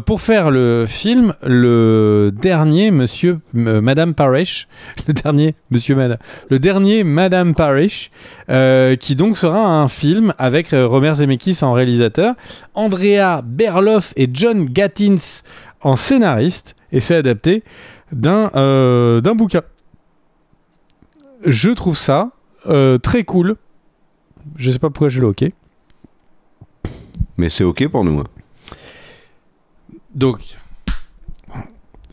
[SPEAKER 1] pour faire le film Le dernier Madame Parrish, le dernier Madame Parrish, qui donc sera un film avec Robert Zemeckis en réalisateur, Andrea Berloff et John Gatins en scénariste, et c'est adapté d'un bouquin. Je trouve ça très cool. Je sais pas pourquoi je l'ai ok.
[SPEAKER 2] Mais c'est ok pour nous.
[SPEAKER 1] Donc,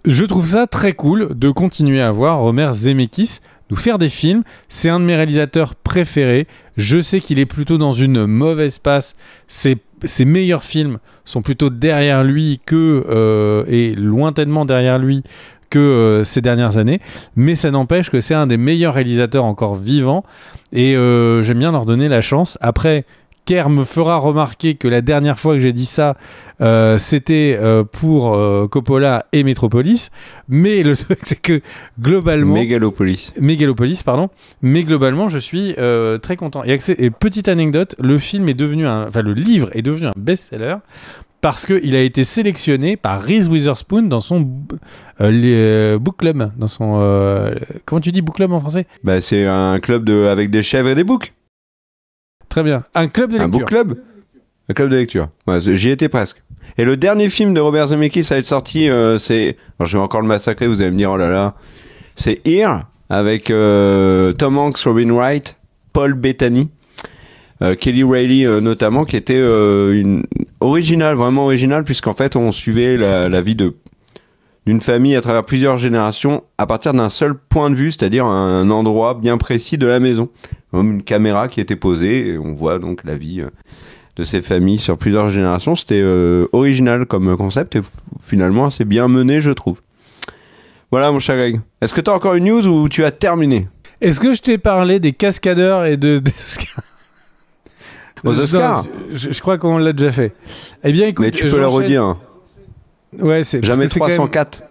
[SPEAKER 1] je trouve ça très cool de continuer à voir Robert Zemeckis nous faire des films. C'est un de mes réalisateurs préférés. Je sais qu'il est plutôt dans une mauvaise passe. Ses meilleurs films sont plutôt derrière lui et lointainement derrière lui que ces dernières années. Mais ça n'empêche que c'est un des meilleurs réalisateurs encore vivants. Et j'aime bien leur donner la chance. Après, Kerr me fera remarquer que la dernière fois que j'ai dit ça, c'était pour Coppola et Metropolis. Mais le truc, c'est que globalement... Mégalopolis, pardon. Mais globalement, je suis très content. Et petite anecdote, le livre est devenu un best-seller parce qu'il a été sélectionné par Reese Witherspoon dans son book club. Dans son... comment tu dis book club en français?
[SPEAKER 2] Bah, c'est un club avec des chèvres et des boucs.
[SPEAKER 1] Très bien. Un club de
[SPEAKER 2] Un
[SPEAKER 1] lecture.
[SPEAKER 2] book club. Un club de lecture. Ouais, j'y étais presque. Et le dernier film de Robert Zemeckis à être sorti, c'est... Alors, je vais encore le massacrer, vous allez me dire, oh là là. C'est Here, avec Tom Hanks, Robin Wright, Paul Bettany, Kelly Reilly notamment, qui était vraiment original, puisqu'en fait, on suivait la vie d'une famille à travers plusieurs générations à partir d'un seul point de vue, c'est-à-dire un endroit bien précis de la maison. Comme une caméra qui était posée, et on voit donc la vie de ces familles sur plusieurs générations. C'était original comme concept et finalement assez bien mené, je trouve. Voilà, mon cher Greg. Est-ce que tu as encore une news ou tu as terminé?
[SPEAKER 1] Est-ce que je t'ai parlé des cascadeurs et
[SPEAKER 2] Aux Oscars?
[SPEAKER 1] Non, je crois qu'on l'a déjà fait. Eh bien, écoute,
[SPEAKER 2] Mais tu peux le redire.
[SPEAKER 1] Ouais, c'est
[SPEAKER 2] Jamais
[SPEAKER 1] parce que
[SPEAKER 2] 304.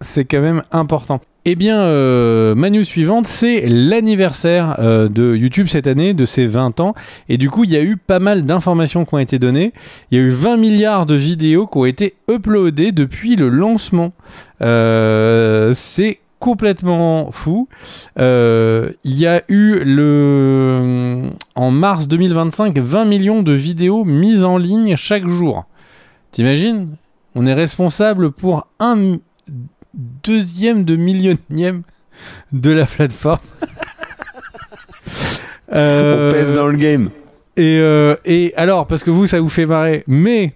[SPEAKER 1] c'est quand même important. Eh bien, ma news suivante, c'est l'anniversaire de YouTube cette année, de ses 20 ans. Et du coup, il y a eu pas mal d'informations qui ont été données. Il y a eu 20 milliards de vidéos qui ont été uploadées depuis le lancement. C'est complètement fou. Il y a eu, en mars 2025, 20 millions de vidéos mises en ligne chaque jour. T'imagines ? On est responsable pour un deuxième de millionième de la plateforme.
[SPEAKER 2] On pèse dans le game.
[SPEAKER 1] Et alors, parce que vous, ça vous fait marrer, mais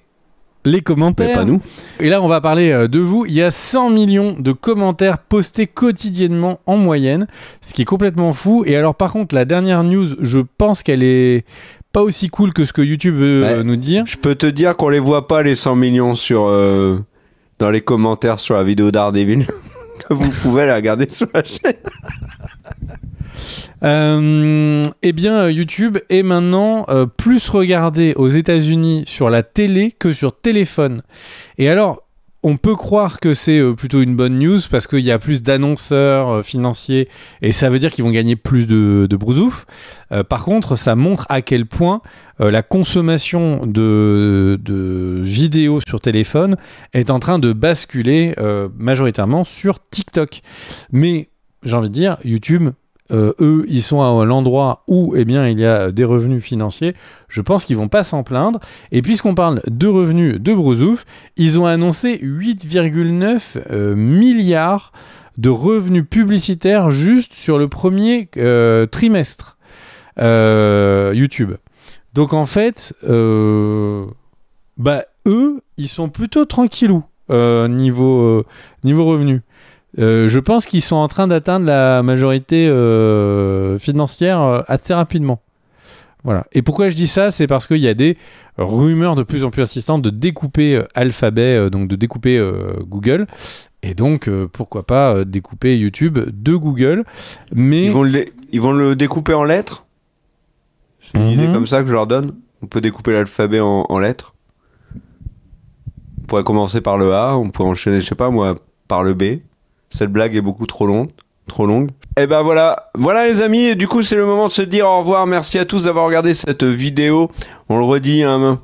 [SPEAKER 1] les commentaires...
[SPEAKER 2] Mais pas nous.
[SPEAKER 1] Et là, on va parler de vous. Il y a 100 millions de commentaires postés quotidiennement en moyenne, ce qui est complètement fou. Et alors, par contre, la dernière news, je pense qu'elle est pas aussi cool que ce que YouTube veut nous dire.
[SPEAKER 2] Je peux te dire qu'on les voit pas, les 100 millions sur... dans les commentaires sur la vidéo Daredevil. Vous pouvez la regarder sur la chaîne.
[SPEAKER 1] Eh bien, YouTube est maintenant plus regardé aux États-Unis sur la télé que sur téléphone. Et alors, on peut croire que c'est plutôt une bonne news parce qu'il y a plus d'annonceurs financiers et ça veut dire qu'ils vont gagner plus de brousouf. Par contre, ça montre à quel point la consommation de vidéos sur téléphone est en train de basculer majoritairement sur TikTok. Mais j'ai envie de dire, YouTube... eux, ils sont à l'endroit où il y a des revenus financiers. Je pense qu'ils vont pas s'en plaindre. Et puisqu'on parle de revenus de brousouf, ils ont annoncé 8,9 milliards de revenus publicitaires juste sur le premier trimestre YouTube. Donc en fait, eux, ils sont plutôt tranquillous niveau revenus. Je pense qu'ils sont en train d'atteindre la majorité financière assez rapidement. Voilà. Et pourquoi je dis ça ? C'est parce qu'il y a des rumeurs de plus en plus insistantes de découper Alphabet, donc de découper Google. Et donc, pourquoi pas découper YouTube de Google. Mais...
[SPEAKER 2] Ils vont le découper en lettres. C'est une idée comme ça que je leur donne. On peut découper l'alphabet en lettres. On pourrait commencer par le A, on pourrait enchaîner, je sais pas moi, par le B. Cette blague est beaucoup trop longue. Et ben voilà les amis, et du coup c'est le moment de se dire au revoir. Merci à tous d'avoir regardé cette vidéo. On le redit, hein,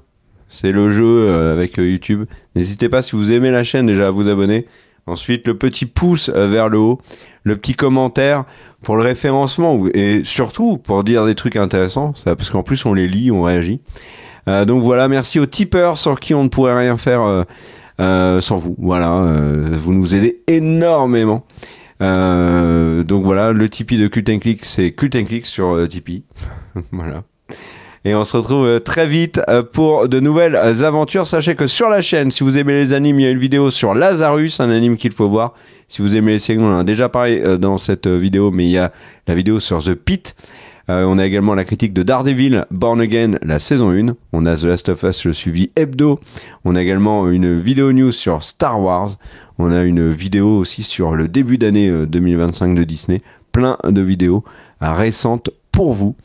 [SPEAKER 2] c'est le jeu avec YouTube. N'hésitez pas, si vous aimez la chaîne, déjà à vous abonner. Ensuite le petit pouce vers le haut, le petit commentaire pour le référencement et surtout pour dire des trucs intéressants, ça, parce qu'en plus on les lit, on réagit. Donc voilà, merci aux tipeurs sans qui on ne pourrait rien faire sans vous. Voilà, vous nous aidez énormément. Donc voilà, le Tipeee de Cult & Click, c'est Cult & Click sur Tipeee. Voilà. Et on se retrouve très vite pour de nouvelles aventures. Sachez que sur la chaîne, si vous aimez les animes, il y a une vidéo sur Lazarus, un anime qu'il faut voir. Si vous aimez les séries, on en a déjà parlé dans cette vidéo, mais il y a la vidéo sur The Pit. On a également la critique de Daredevil, Born Again, la saison 1. On a The Last of Us, le suivi hebdo. On a également une vidéo news sur Star Wars. On a une vidéo aussi sur le début d'année 2025 de Disney. Plein de vidéos récentes pour vous.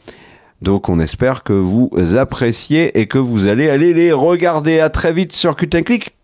[SPEAKER 2] Donc on espère que vous appréciez et que vous allez aller les regarder. À très vite sur Cult & Click.